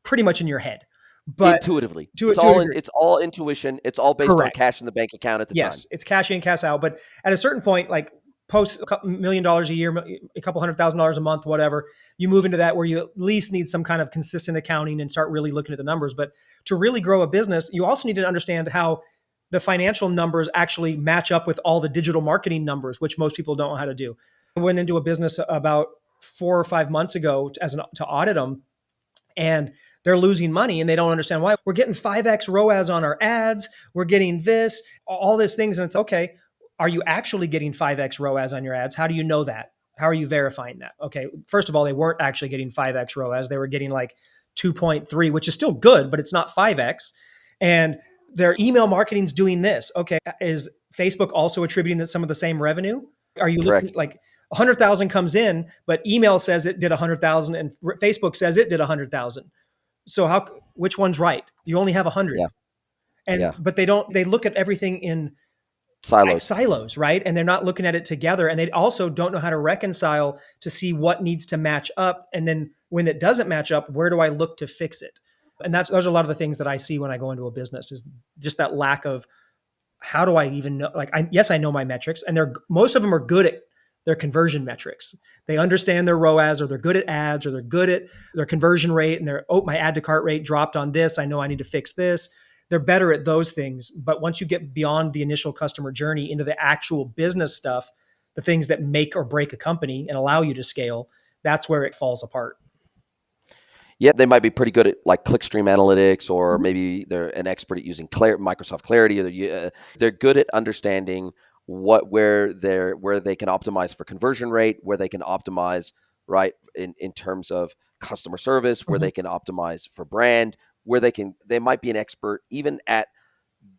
pretty much in your head. But Intuitively. to It's a all degree, it's all intuition. It's all based on correct. cash in the bank account at the time. Yes, it's cash in, cash out. But at a certain point, like post a couple $1 million a year, a couple $100,000 a month, whatever, you move into that where you at least need some kind of consistent accounting and start really looking at the numbers. But to really grow a business, you also need to understand how the financial numbers actually match up with all the digital marketing numbers, which most people don't know how to do. I went into a business about 4 or 5 months ago to audit them, and they're losing money and they don't understand why. We're getting 5x ROAS on our ads. We're getting this, all these things. And it's okay. Are you actually getting 5x ROAS on your ads? How do you know that? How are you verifying that? Okay. First of all, they weren't actually getting 5x ROAS. They were getting like 2.3, which is still good, but it's not 5x. And their email marketing's doing this. Okay. Is Facebook also attributing some of the same revenue? Are you looking Correct. like 100,000 comes in, but email says it did 100,000 and Facebook says it did 100,000. So which one's right? You only have 100. Yeah. Yeah. But they look at everything in Silos. silos, right? And they're not looking at it together. And they also don't know how to reconcile to see what needs to match up. And then when it doesn't match up, where do I look to fix it? And those are a lot of the things that I see when I go into a business, is just that lack of, how do I even know? Like, yes, I know my metrics, and most of them are good at their conversion metrics. They understand their ROAS, or they're good at ads, or they're good at their conversion rate, and my add to cart rate dropped on this. I know I need to fix this. They're better at those things. But once you get beyond the initial customer journey into the actual business stuff, the things that make or break a company and allow you to scale, that's where it falls apart. Yeah, they might be pretty good at like clickstream analytics, or Mhm. maybe they're an expert at using Microsoft Clarity. Or they're good at understanding where they can optimize for conversion rate, where they can optimize right in terms of customer service, where Mhm. they can optimize for brand, where they might be an expert even at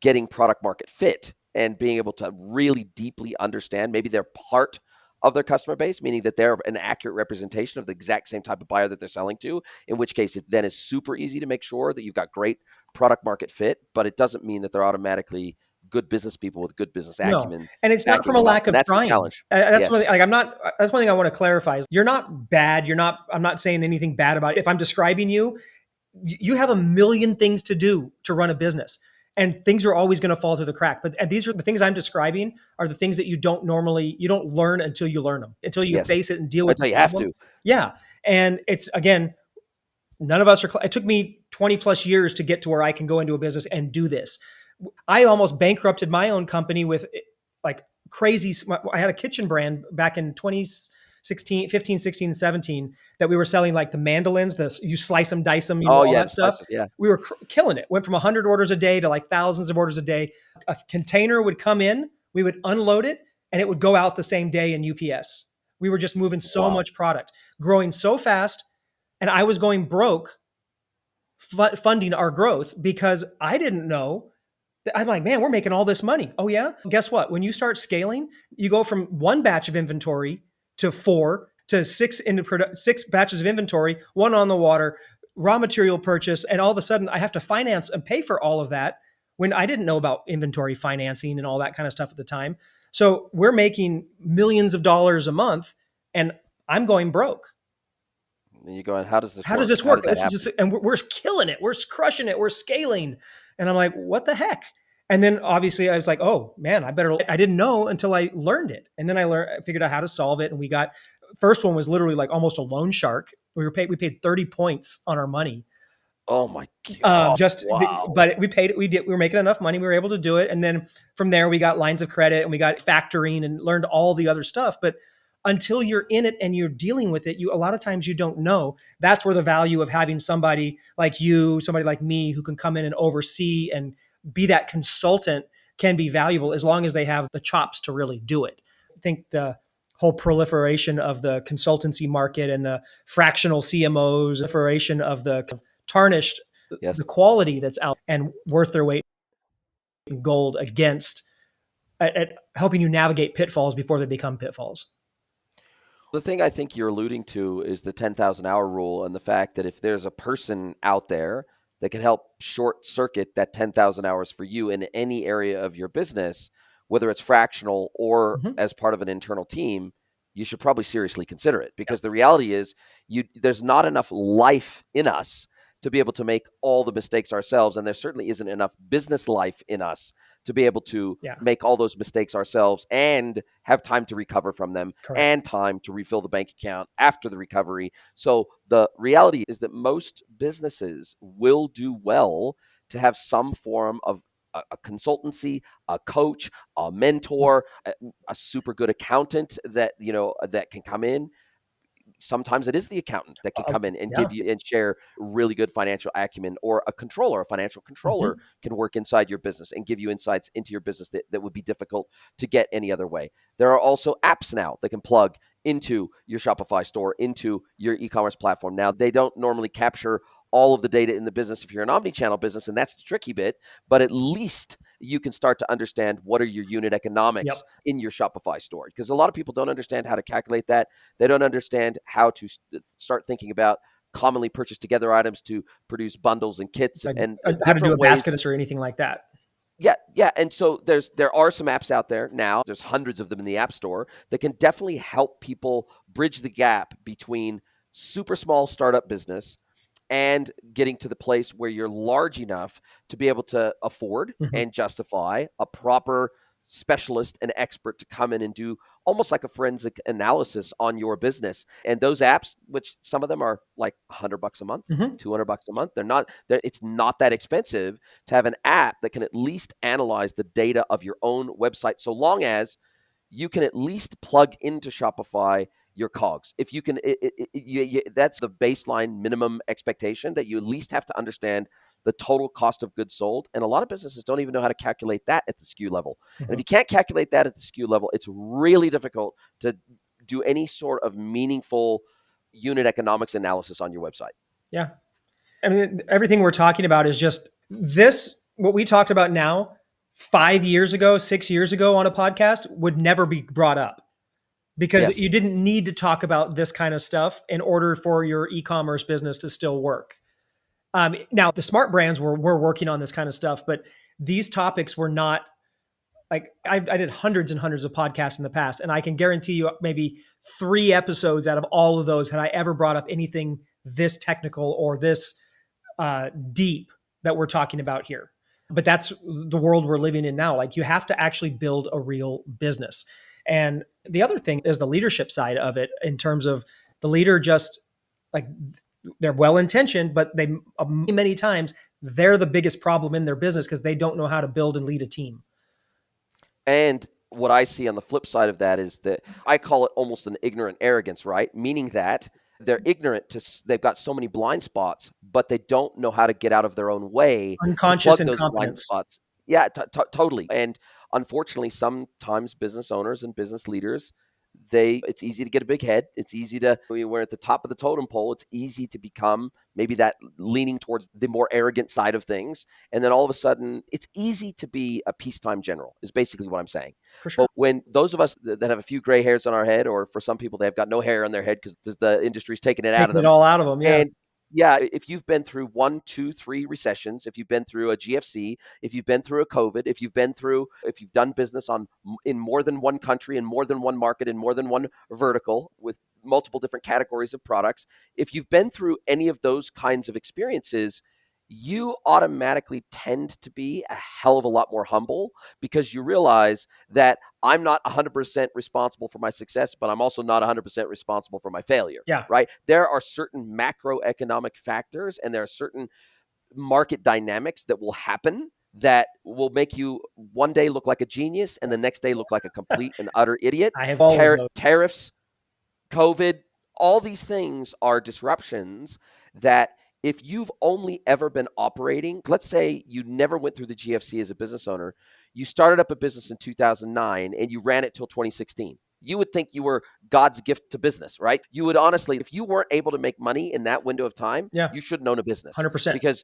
getting product market fit and being able to really deeply understand maybe they're part of their customer base, meaning that they're an accurate representation of the exact same type of buyer that they're selling to, in which case it then is super easy to make sure that you've got great product market fit, but it doesn't mean that they're automatically good business people with good business No, acumen and it's not backing from a them up. lack And of that's the trying. challenge. That's one Yes. thing, like, that's one thing I want to clarify is, you're not bad. I'm not saying anything bad about it. If I'm describing you, you have a million things to do to run a business, and things are always going to fall through the crack. And these are the things I'm describing, are the things that you don't learn until you learn them, until you Yes. face it and deal with That's the how you have problem. to. Yeah. And it's, again, none of us are, it took me 20 plus years to get to where I can go into a business and do this. I almost bankrupted my own company with, like, crazy. I had a kitchen brand back in 2016, 15, 16, and 17 that we were selling, like the mandolins, you slice them, dice them, Oh all yeah, that the stuff. slices. Yeah. We were killing it. Went from 100 orders a day to like thousands of orders a day. A container would come in, we would unload it, and it would go out the same day in UPS. We were just moving so Wow. much product, growing so fast, and I was going broke funding our growth because I didn't know. I'm like, man, we're making all this money. Oh yeah. Guess what? When you start scaling, you go from one batch of inventory to 4 to 6 6 batches of inventory, one on the water, raw material purchase, and all of a sudden I have to finance and pay for all of that when I didn't know about inventory financing and all that kind of stuff at the time. So we're making millions of dollars a month, and I'm going broke. And you're going, how does this How does work? this How work? did that This is happen? just, and we're killing it. We're crushing it. We're scaling. And I'm like, what the heck? And then obviously I was like, oh man, I didn't know until I learned it. And then I figured out how to solve it. And first one was literally like almost a loan shark. We paid 30 points on our money. Oh my God. Just, Wow. but we paid it. We were making enough money. We were able to do it. And then from there, we got lines of credit and we got factoring and learned all the other stuff. But until you're in it and you're dealing with it, a lot of times you don't know. That's where the value of having somebody like you, somebody like me, who can come in and oversee and be that consultant can be valuable, as long as they have the chops to really do it. I think the whole proliferation of the consultancy market and the fractional CMOs, proliferation of the tarnished Yes. the quality that's out and worth their weight in gold against at helping you navigate pitfalls before they become pitfalls. The thing I think you're alluding to is the 10,000 hour rule, and the fact that if there's a person out there that can help short circuit that 10,000 hours for you in any area of your business, whether it's fractional or Mm-hmm. as part of an internal team, you should probably seriously consider it, because the reality is there's not enough life in us to be able to make all the mistakes ourselves, and there certainly isn't enough business life in us to be able to Yeah, make all those mistakes ourselves and have time to recover from them correct. and time to refill the bank account after the recovery. So the reality is that most businesses will do well to have some form of a consultancy, a coach, a mentor, a super good accountant that that can come in. Sometimes it is the accountant that can come in and Yeah. give you and share really good financial acumen, or a financial controller Mm-hmm. can work inside your business and give you insights into your business that would be difficult to get any other way. There are also apps now that can plug into your Shopify store, into your e-commerce platform. Now, they don't normally capture all of the data in the business if you're an omni-channel business, and that's the tricky bit, but at least you can start to understand what are your unit economics Yep. in your Shopify store, because a lot of people don't understand how to calculate that. They don't understand how to start thinking about commonly purchased together items to produce bundles and kits Like and how to do different a ways. basket or anything like that. Yeah, yeah. And so there are some apps out there now. There's hundreds of them in the App Store that can definitely help people bridge the gap between super small startup business and getting to the place where you're large enough to be able to afford Mm-hmm. and justify a proper specialist and expert to come in and do almost like a forensic analysis on your business. And those apps, which some of them are like $100 a month, Mm-hmm. $200 a month, it's not that expensive to have an app that can at least analyze the data of your own website, so long as you can at least plug into Shopify your cogs. If you can, that's the baseline minimum expectation, that you at least have to understand the total cost of goods sold. And a lot of businesses don't even know how to calculate that at the SKU level. And if Mm-hmm. you can't calculate that at the SKU level, it's really difficult to do any sort of meaningful unit economics analysis on your website. Yeah. I mean, everything we're talking about is just this, what we talked about now, 5 years ago, 6 years ago on a podcast would never be brought up, because you Yes. didn't need to talk about this kind of stuff in order for your e-commerce business to still work. Now, the smart brands were working on this kind of stuff, but these topics were not like I did hundreds and hundreds of podcasts in the past, and I can guarantee you maybe 3 episodes out of all of those had I ever brought up anything this technical or this deep that we're talking about here. But that's the world we're living in now. Like, you have to actually build a real business. And the other thing is the leadership side of it, in terms of the leader just like, they're well intentioned, but they many times they're the biggest problem in their business because they don't know how to build and lead a team. And what I see on the flip side of that is that I call it almost an ignorant arrogance, right? Meaning that they're ignorant they've got so many blind spots, but they don't know how to get out of their own way to Unconscious plug those blind incompetence. spots. Yeah, totally. And unfortunately, sometimes business owners and business leaders, it's easy to get a big head. It's easy to, when we're at the top of the totem pole, it's easy to become maybe that leaning towards the more arrogant side of things. And then all of a sudden, it's easy to be a peacetime general, is basically what I'm saying. For But sure. when those of us that have a few gray hairs on our head, or for some people, they've got no hair on their head because the industry's taking it out of Taking it them. all out of them. Yeah. And yeah, if you've been through 1, 2, 3 recessions, if you've been through a GFC, if you've been through a COVID, if you've done business in more than one country, in more than one market, in more than one vertical, with multiple different categories of products, if you've been through any of those kinds of experiences, you automatically tend to be a hell of a lot more humble, because you realize that I'm not 100% responsible for my success, but I'm also not 100% responsible for my failure. Yeah. Right? There are certain macroeconomic factors, and there are certain market dynamics that will happen that will make you one day look like a genius and the next day look like a complete and utter idiot. I have all of those. Tariffs, COVID, all these things are disruptions that if you've only ever been operating, let's say you never went through the GFC as a business owner, you started up a business in 2009 and you ran it till 2016. You would think you were God's gift to business, right? You would honestly, if you weren't able to make money in that window of time, Yeah, you shouldn't own a business 100%.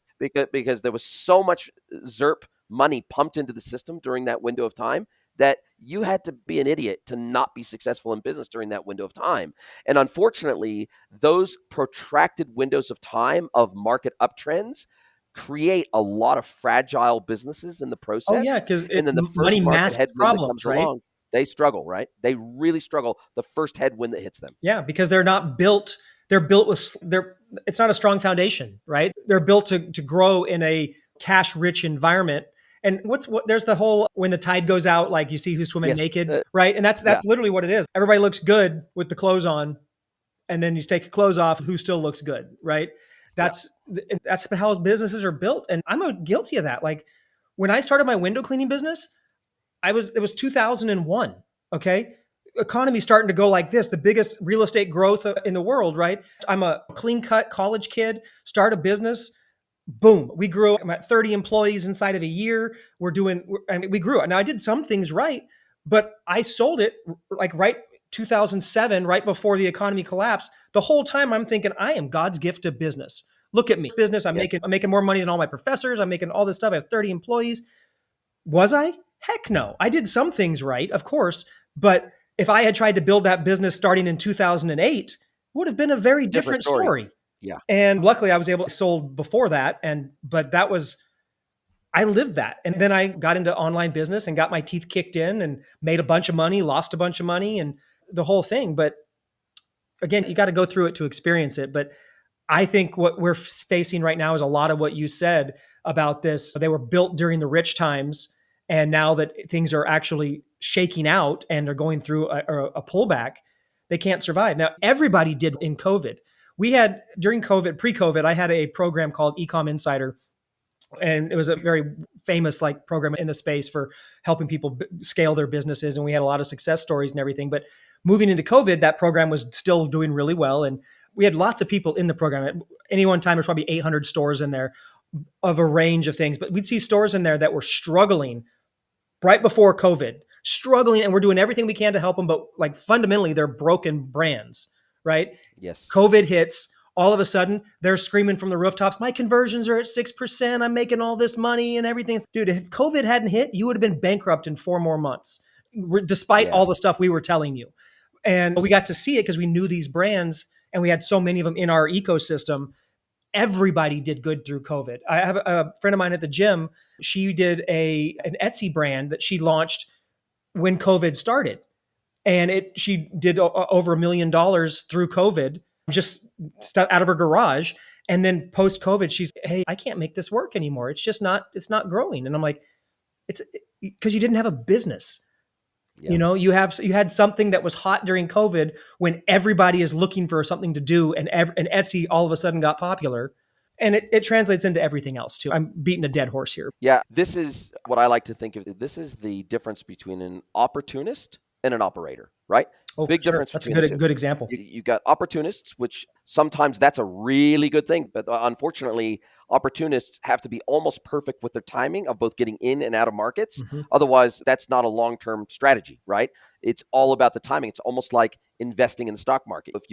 because there was so much ZERP money pumped into the system during that window of time that you had to be an idiot to not be successful in business during that window of time. And unfortunately, those protracted windows of time of market uptrends create a lot of fragile businesses in the Oh yeah, process. because And then the money first market masks headwind that problems, comes right? along, they struggle, right? They really struggle the first headwind that hits them. Yeah, because they're not built. They're built with they're. It's not a strong foundation, right? They're built to grow in a cash rich environment. And there's the whole when the tide goes out, like you see who's swimming Yes. naked, right? And that's Yeah. literally what it is. Everybody looks good with the clothes on, and then you take your clothes off, who still looks good, right? Yeah. That's how businesses are built, and I'm guilty of that. Like when I started my window cleaning business, it was 2001. Okay, economy starting to go like this, the biggest real estate growth in the world, right? I'm a clean cut college kid, start a business, boom, we grew. I'm at 30 employees inside of a year. I mean, we grew. Now I did some things right, but I sold it like right 2007, right before the economy collapsed. The whole time I'm thinking I am God's gift to business. Look at me, business. Yeah. I'm making more money than all my professors. I'm making all this stuff. I have 30 employees. Was I? Heck no. I did some things right, of course, but if I had tried to build that business starting in 2008, it would have been a very Different different story. story. Yeah. And luckily I was able to sold before that. But that was, I lived that. And then I got into online business and got my teeth kicked in and made a bunch of money, lost a bunch of money and the whole thing. But again, you got to go through it to experience it. But I think what we're facing right now is a lot of what you said about this. They were built during the rich times. And now that things are actually shaking out and they're going through a pullback, they can't survive. Now, everybody did in COVID. We had during COVID, pre-COVID, I had a program called Ecom Insider, and it was a very famous like program in the space for helping people scale their businesses. And we had a lot of success stories and everything. But moving into COVID, that program was still doing really well, and we had lots of people in the program. At any one time, there's probably 800 stores in there of a range of things. But we'd see stores in there that were struggling right before COVID, struggling, and we're doing everything we can to help them. But like fundamentally, they're broken brands, right? Yes. COVID hits. All of a sudden, they're screaming from the rooftops, my conversions are at 6%. I'm making all this money and everything. Dude, if COVID hadn't hit, you would have been bankrupt in 4 more months, despite Yeah. all the stuff we were telling you. And we got to see it because we knew these brands and we had so many of them in our ecosystem. Everybody did good through COVID. I have a friend of mine at the gym. She did an Etsy brand that she launched when COVID started. And she did over $1 million through COVID, just out of her garage. And then post COVID, she's, hey, I can't make this work anymore. It's not growing. And I'm like, it's because you didn't have a business. Yeah. You know, you had something that was hot during COVID when everybody is looking for something to do, and Etsy all of a sudden got popular, and it translates into everything else too. I'm beating a dead horse here. Yeah. This is what I like to think of. This is the difference between an opportunist and an operator, right? Oh, for Big sure. difference That's a between the two. good example. You got opportunists, which sometimes that's a really good thing. But unfortunately, opportunists have to be almost perfect with their timing of both getting in and out of markets. Mm-hmm. Otherwise, that's not a long-term strategy, right? It's all about the timing. It's almost like investing in the stock market. If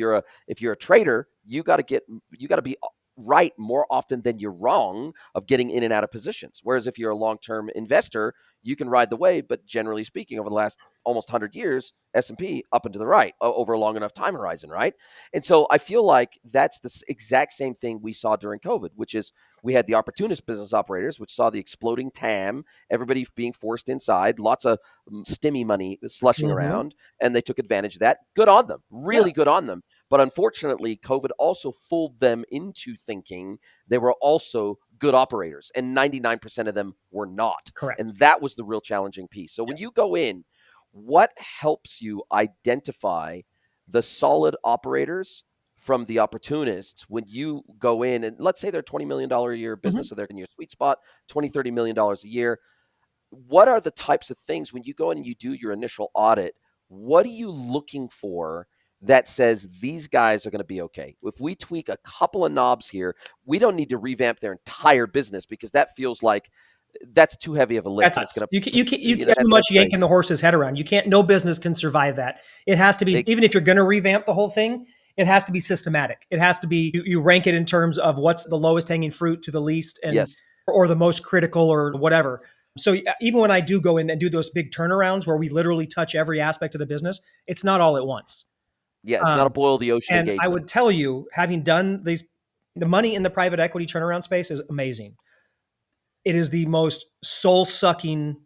you're a trader, you got to be right more often than you're wrong of getting in and out of positions. Whereas if you're a long-term investor, you can ride the wave, but generally speaking, over the last almost 100 years, S&P up and to the right over a long enough time horizon, right? And so I feel like that's the exact same thing we saw during COVID, which is we had the opportunist business operators, which saw the exploding TAM, everybody being forced inside, lots of stimmy money slushing Mm-hmm. around, and they took advantage of that. Good on them, really Yeah. good on them. But unfortunately, COVID also fooled them into thinking they were also good operators, and 99% of them were not. Correct. And that was the real challenging piece. So when you go in, what helps you identify the solid operators from the opportunists when you go in and let's say they're $20 million a year business, Mhm. so they're in your sweet spot, 20, $30 million a year. What are the types of things when you go in and you do your initial audit? What are you looking for that says these guys are going to be okay? If we tweak a couple of knobs here, we don't need to revamp their entire business because that feels like that's too heavy of a lift That's and it's us. going You to, can't too much that's yanking crazy. the horse's head around. You can't. No business can survive that. It has to be. It, Even if you're going to revamp the whole thing, it has to be systematic. It has to be. You rank it in terms of what's the lowest hanging fruit to the least, and yes. or the most critical or whatever. So even when I do go in and do those big turnarounds where we literally touch every aspect of the business, it's not all at once. Yeah. It's not a Um, boil the ocean and I engagement. would tell you, having done these, the money in the private equity turnaround space is amazing. It is the most soul sucking,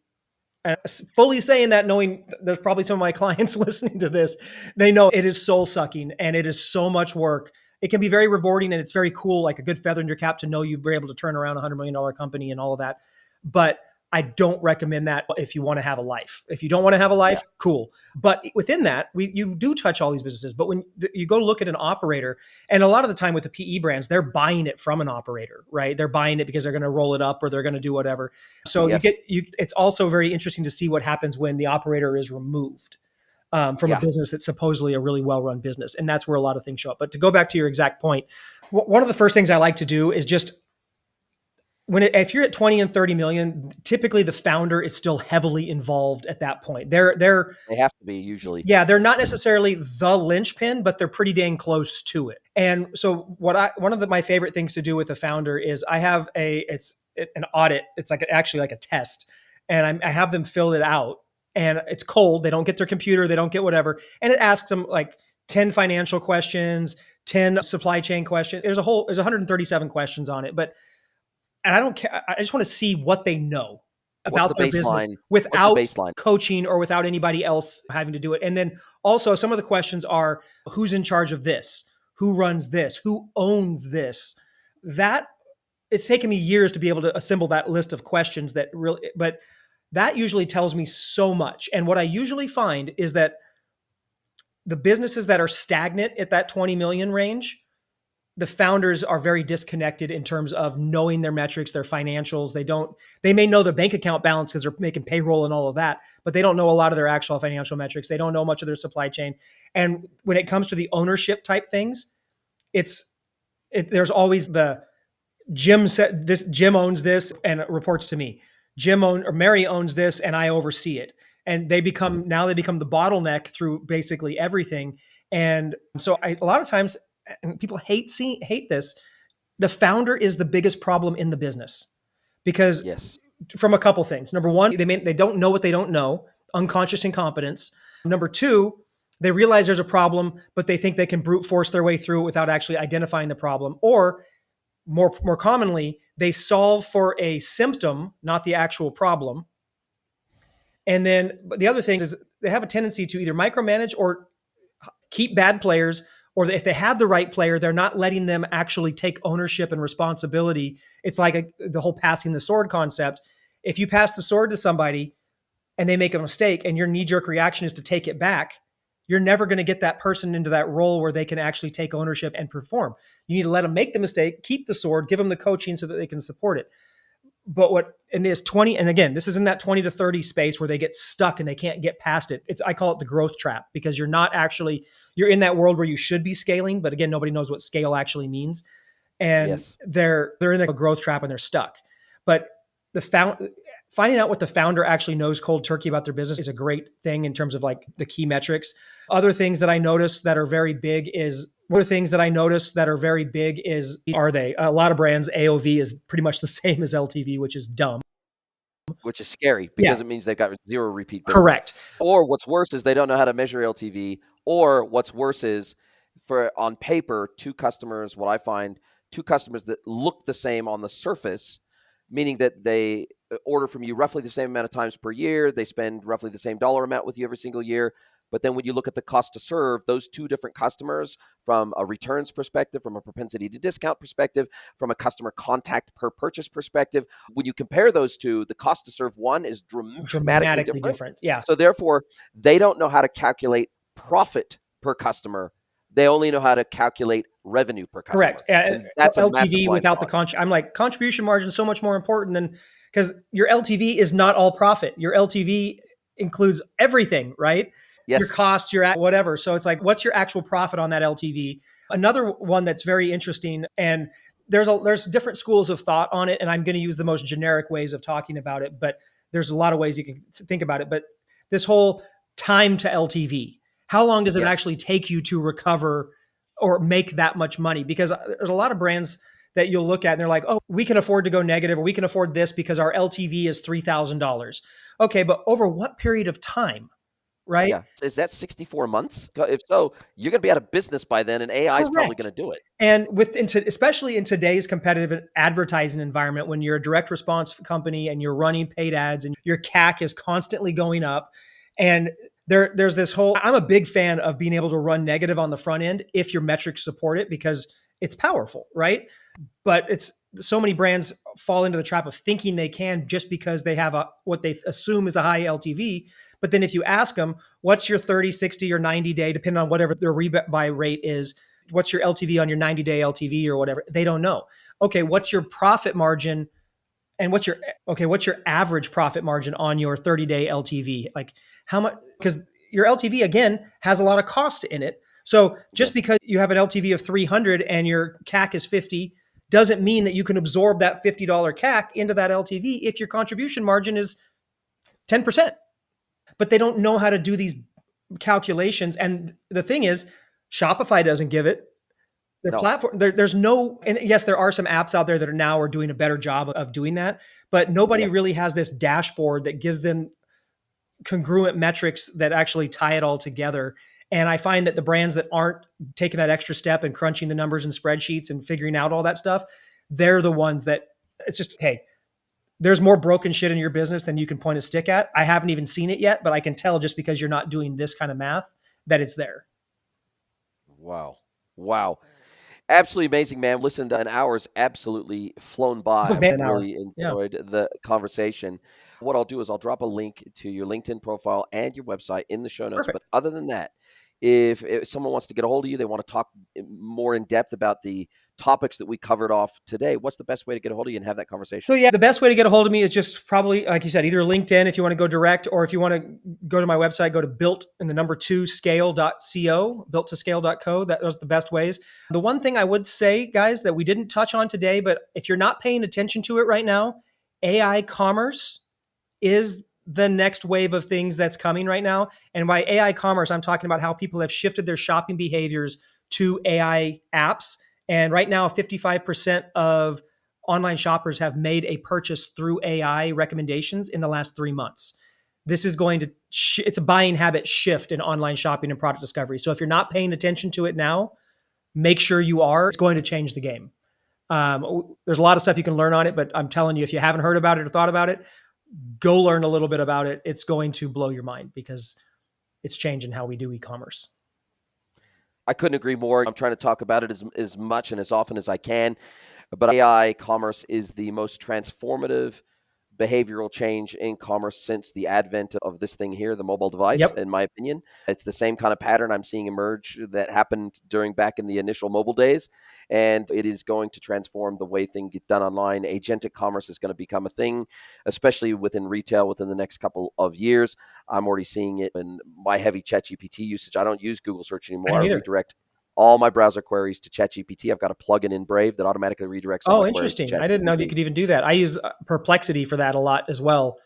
and fully saying that, knowing there's probably some of my clients listening to this, they know it is soul sucking and it is so much work. It can be very rewarding and it's very cool, like a good feather in your cap to know you were able to turn around $100 million company and all of that. But I don't recommend that if you want to have a life. If you don't want to have a Yeah. life, cool. But within that, you do touch all these businesses. But when you go look at an operator, and a lot of the time with the PE brands, they're buying it from an operator, right? They're buying it because they're going to roll it up or they're going to do whatever. So you Yes. get you. It's also very interesting to see what happens when the operator is removed from a Yeah. business that's supposedly a really well-run business, and that's where a lot of things show up. But to go back to your exact point, one of the first things I like to do is just if you're at 20 and 30 million, typically the founder is still heavily involved at that point. They have to be usually. Yeah, they're not necessarily the linchpin, but they're pretty dang close to it. And so one of my favorite things to do with a founder is I have it's an audit. It's like actually like a test, and I have them fill it out. And it's cold. They don't get their computer. They don't get whatever. And it asks them like 10 financial questions, 10 supply chain questions. There's 137 questions on it, but and I don't care. I just want to see what they know What's about the their business baseline? What's the without baseline? coaching or without anybody else having to do it. And then also some of the questions are who's in charge of this? Who runs this? Who owns this? That it's taken me years to be able to assemble that list of questions that really, but that usually tells me so much. And what I usually find is that the businesses that are stagnant at that 20 million range, the founders are very disconnected in terms of knowing their metrics, their financials. They may know their bank account balance because they're making payroll and all of that, but they don't know a lot of their actual financial metrics. They don't know much of their supply chain. And when it comes to the ownership type things, there's always the Jim said this, Jim owns this and it reports to me. Mary owns this and I oversee it. And they become the bottleneck through basically everything. And so a lot of times, and people hate this, the founder is the biggest problem in the business because Yes. from a couple things. Number one, they don't know what they don't know, unconscious incompetence. Number two, they realize there's a problem, but they think they can brute force their way through it without actually identifying the problem. Or more commonly, they solve for a symptom, not the actual problem. And then but the other thing is they have a tendency to either micromanage or keep bad players, or if they have the right player, they're not letting them actually take ownership and responsibility. It's like the whole passing the sword concept. If you pass the sword to somebody and they make a mistake and your knee jerk reaction is to take it back, you're never going to get that person into that role where they can actually take ownership and perform. You need to let them make the mistake, keep the sword, give them the coaching so that they can support it. But what in this 20, and again, this is in that 20 to 30 space where they get stuck and they can't get past it. I call it the growth trap because you're in that world where you should be scaling, but again, nobody knows what scale actually means. And Yes. they're in a growth trap and they're stuck. But finding out what the founder actually knows cold turkey about their business is a great thing in terms of like the key metrics. Other things that I notice that are very big is are they a lot of brands AOV is pretty much the same as LTV, which is dumb. Which is scary Yeah, because it means they've got zero repeat business. correct. Or what's worse is they don't know how to measure LTV. Or what's worse is for on paper, what I find, two customers that look the same on the surface, meaning that they order from you roughly the same amount of times per year. They spend roughly the same dollar amount with you every single year. But then when you look at the cost to serve, those two different customers from a returns perspective, from a propensity to discount perspective, from a customer contact per purchase perspective, when you compare those two, the cost to serve one is dramatically Dramatically different. different. Yeah. So therefore, they don't know how to calculate profit per customer They only know how to calculate revenue per correct. customer. And that's a massive LTV blind without the spot. I'm like, contribution margin is so much more important than, because your LTV is not all profit. Your LTV includes everything, right? Your Yes. cost, your whatever. So it's like, what's your actual profit on that LTV? Another one that's very interesting, and there's different schools of thought on it, and I'm going to use the most generic ways of talking about it, but there's a lot of ways you can think about it. But this whole time to LTV, how long does it Yes. actually take you to recover or make that much money? Because there's a lot of brands that you'll look at and they're like, oh, we can afford to go negative, or we can afford this because our LTV is $3,000. Okay, but over what period of time, right? Yeah. Is that 64 months? If so, you're going to be out of business by then, and AI is probably Correct. going to do it. And especially in today's competitive advertising environment, when you're a direct response company and you're running paid ads and your CAC is constantly going up, and there's this whole, I'm a big fan of being able to run negative on the front end if your metrics support it, because it's powerful, right? But it's so many brands fall into the trap of thinking they can just because they have what they assume is a high LTV. But then if you ask them, what's your 30, 60, or 90 day, depending on whatever their rebuy rate is, what's your LTV on your 90-day LTV or whatever, they don't know. Okay, what's your profit margin, and what's your average profit margin on your 30-day LTV? Like, how much, because your LTV again has a lot of cost in it. So just Yes. because you have an LTV of 300 and your CAC is 50 doesn't mean that you can absorb that $50 CAC into that LTV if your contribution margin is 10%. But they don't know how to do these calculations. And the thing is, Shopify doesn't give it. Their No. platform, there's no, and yes, there are some apps out there that are doing a better job of doing that, but nobody Yeah. really has this dashboard that gives them congruent metrics that actually tie it all together. And I find that the brands that aren't taking that extra step and crunching the numbers in spreadsheets and figuring out all that stuff, they're the ones that, it's just, hey, there's more broken shit in your business than you can point a stick at. I haven't even seen it yet, but I can tell just because you're not doing this kind of math that it's there. Wow. Wow. Absolutely amazing, man. Listen, an hour's absolutely flown by. I've An hour. really Yeah. enjoyed the conversation. What I'll do is I'll drop a link to your LinkedIn profile and your website in the show notes. Perfect. But other than that, if someone wants to get a hold of you, they want to talk more in depth about the topics that we covered off today, what's the best way to get a hold of you and have that conversation? So yeah, the best way to get a hold of me is just probably, like you said, either LinkedIn if you want to go direct, or if you want to go to my website, go to built and the number 2 scale.co, built to scale.co. That was the best ways. The one thing I would say, guys, that we didn't touch on today, but if you're not paying attention to it right now, AI commerce is the next wave of things that's coming right now. And by AI commerce, I'm talking about how people have shifted their shopping behaviors to AI apps. And right now, 55% of online shoppers have made a purchase through AI recommendations in the last 3 months. This is going to, it's a buying habit shift in online shopping and product discovery. So if you're not paying attention to it now, make sure you are. It's going to change the game. There's a lot of stuff you can learn on it, but I'm telling you, if you haven't heard about it or thought about it, go learn a little bit about it. It's going to blow your mind because it's changing how we do e-commerce. I couldn't agree more. I'm trying to talk about it as much and as often as I can. But AI commerce is the most transformative behavioral change in commerce since the advent of this thing here, the mobile device, Yep. in my opinion. It's the same kind of pattern I'm seeing emerge that happened back in the initial mobile days. And it is going to transform the way things get done online. Agentic commerce is going to become a thing, especially within retail within the next couple of years. I'm already seeing it in my heavy ChatGPT usage. I don't use Google search I anymore. don't I either. redirect all my browser queries to ChatGPT. I've got a plugin in Brave that automatically redirects all my Oh, queries to interesting. I didn't know that you ChatGPT. could even do that. I use Perplexity for that a lot as well.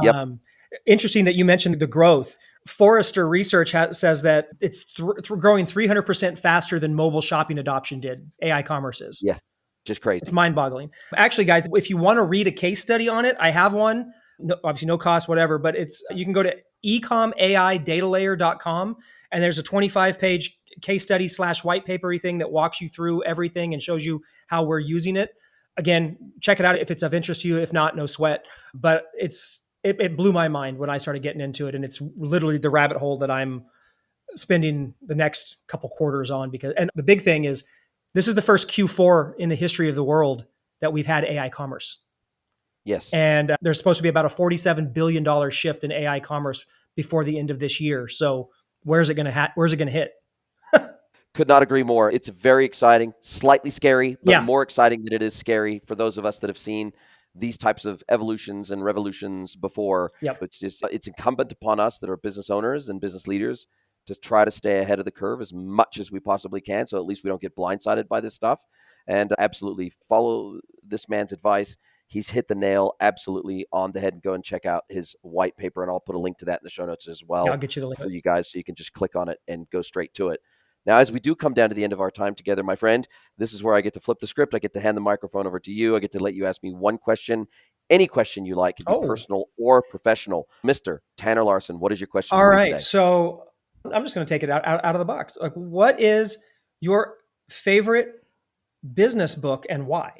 Yep. Um, Interesting that you mentioned the growth. Forrester research says that it's growing 300% faster than mobile shopping adoption did. AI commerce is. Yeah. Just It's crazy. mind boggling. Actually, guys, if you want to read a case study on it, I have one. No, obviously, no cost, whatever, but you can go to ecomaidatalayer.com and there's a 25-page case study / white papery thing that walks you through everything and shows you how we're using it. Again, check it out if it's of interest to you. If not, no sweat. But it blew my mind when I started getting into it, and it's literally the rabbit hole that I'm spending the next couple quarters on. Because, and the big thing is, this is the first Q4 in the history of the world that we've had AI commerce. Yes. And there's supposed to be about a $47 billion shift in AI commerce before the end of this year. So where's it going to hit? Could not agree more. It's very exciting, slightly scary, but Yeah. more exciting than it is scary for those of us that have seen these types of evolutions and revolutions before. Yep. It's incumbent upon us that are business owners and business leaders to try to stay ahead of the curve as much as we possibly can, so at least we don't get blindsided by this stuff. And absolutely follow this man's advice. He's hit the nail absolutely on the head, and go and check out his white paper. And I'll put a link to that in the show notes as Yeah, I'll well get you the link. for you guys, so you can just click on it and go straight to it. Now, as we do come down to the end of our time together, my friend, this is where I get to flip the script. I get to hand the microphone over to you. I get to let you ask me one question, any question you like. It could be Oh, personal or professional. Mr. Tanner Larsson, what is your question all for me right. today? So I'm just going to take it out of the box. Like, what is your favorite business book and why?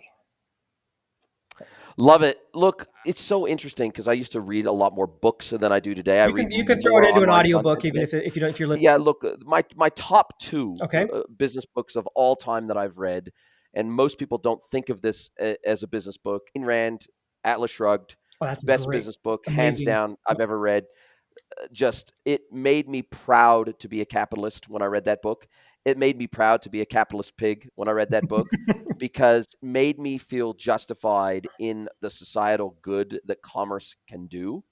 Love it. Look, it's so interesting because I used to read a lot more books than I do today. I read You can throw it more into an online audiobook content even today. if you don't if you're listening. Yeah, look, my top two Okay. business books of all time that I've read, and most people don't think of this as a business book. Ayn Rand, Atlas Shrugged, Oh, that's a best great, business book, hands amazing. down, I've ever read. Just it made me proud to be a capitalist when I read that book. It made me proud to be a capitalist pig when I read that book, because made me feel justified in the societal good that commerce can do,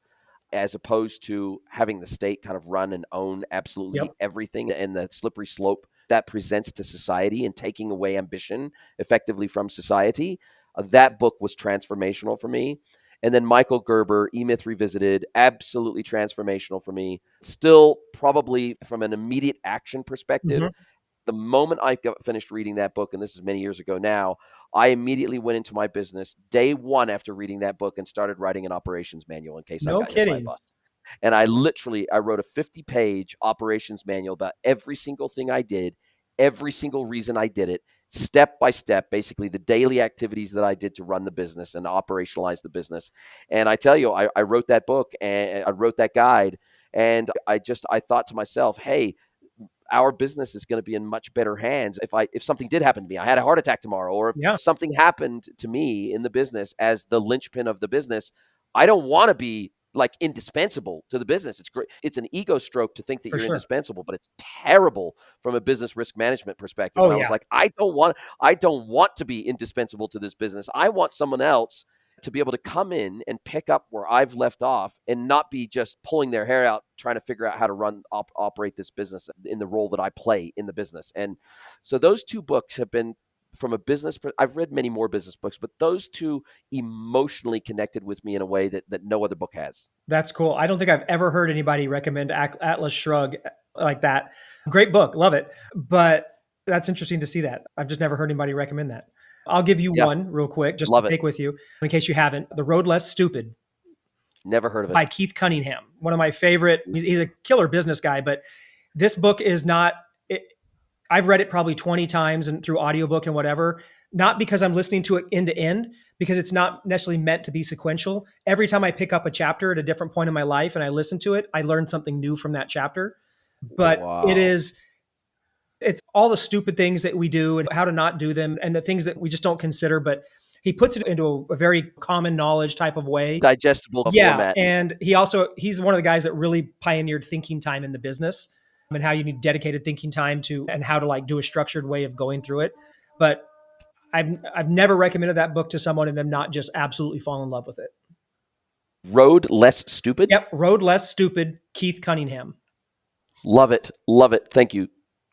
as opposed to having the state kind of run and own absolutely Yep. everything, and the slippery slope that presents to society and taking away ambition effectively from society. That book was transformational for me. And then Michael Gerber, E-Myth Revisited, absolutely transformational for me. Still, probably from an immediate action perspective, Hmm. the moment I got finished reading that book, and this is many years ago now, I immediately went into my business day one after reading that book and started writing an operations manual in case I No got hit by a kidding. bus. And I wrote a 50-page operations manual about every single thing I did, every single reason I did it, step by step, basically the daily activities that I did to run the business and operationalize the business. And I tell you, I wrote that book and I wrote that guide. And I thought to myself, hey, our business is going to be in much better hands if something did happen to me. I had a heart attack tomorrow, or if Yeah, something happened to me in the business as the linchpin of the business. I don't want to be like indispensable to the business. It's great. It's an ego stroke to think that for you're sure. indispensable, but it's terrible from a business risk management perspective. Oh And I was yeah, like, I don't want to be indispensable to this business. I want someone else to be able to come in and pick up where I've left off and not be just pulling their hair out trying to figure out how to operate this business in the role that I play in the business. And so those two books have been, from a business, I've read many more business books, but those two emotionally connected with me in a way that no other book has. that's cool. I don't think I've ever heard anybody recommend Atlas Shrug like that. Great book, love it. But that's interesting to see that. I've just never heard anybody recommend that. I'll give you Yeah, one real quick just to love it. take with you in case you haven't. The Road Less Stupid Never heard of it. by Keith Cunningham. One of my favorite. He's a killer business guy, but this book is not. I've read it probably 20 times and through audiobook and whatever, not because I'm listening to it end to end, because it's not necessarily meant to be sequential. Every time I pick up a chapter at a different point in my life and I listen to it, I learn something new from that chapter. But Wow. it's all the stupid things that we do and how to not do them and the things that we just don't consider. But he puts it into a very common knowledge type of way. Digestible Yeah, format. and he's one of the guys that really pioneered thinking time in the business and how you need dedicated thinking time to and how to like do a structured way of going through it. But I've never recommended that book to someone and them not just absolutely fall in love with it. Road Less Stupid. Yep, Road Less Stupid, Keith Cunningham. Love it. Love it. Thank you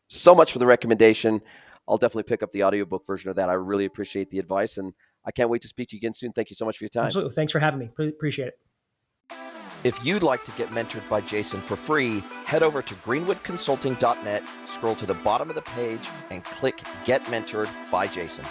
so much for the recommendation. I'll definitely pick up the audiobook version of that. I really appreciate the advice, and I can't wait to speak to you again soon. Thank you so much for your time. Absolutely. Thanks for having me. Appreciate it. If you'd like to get mentored by Jason for free, head over to greenwoodconsulting.net, scroll to the bottom of the page, and click Get Mentored by Jason.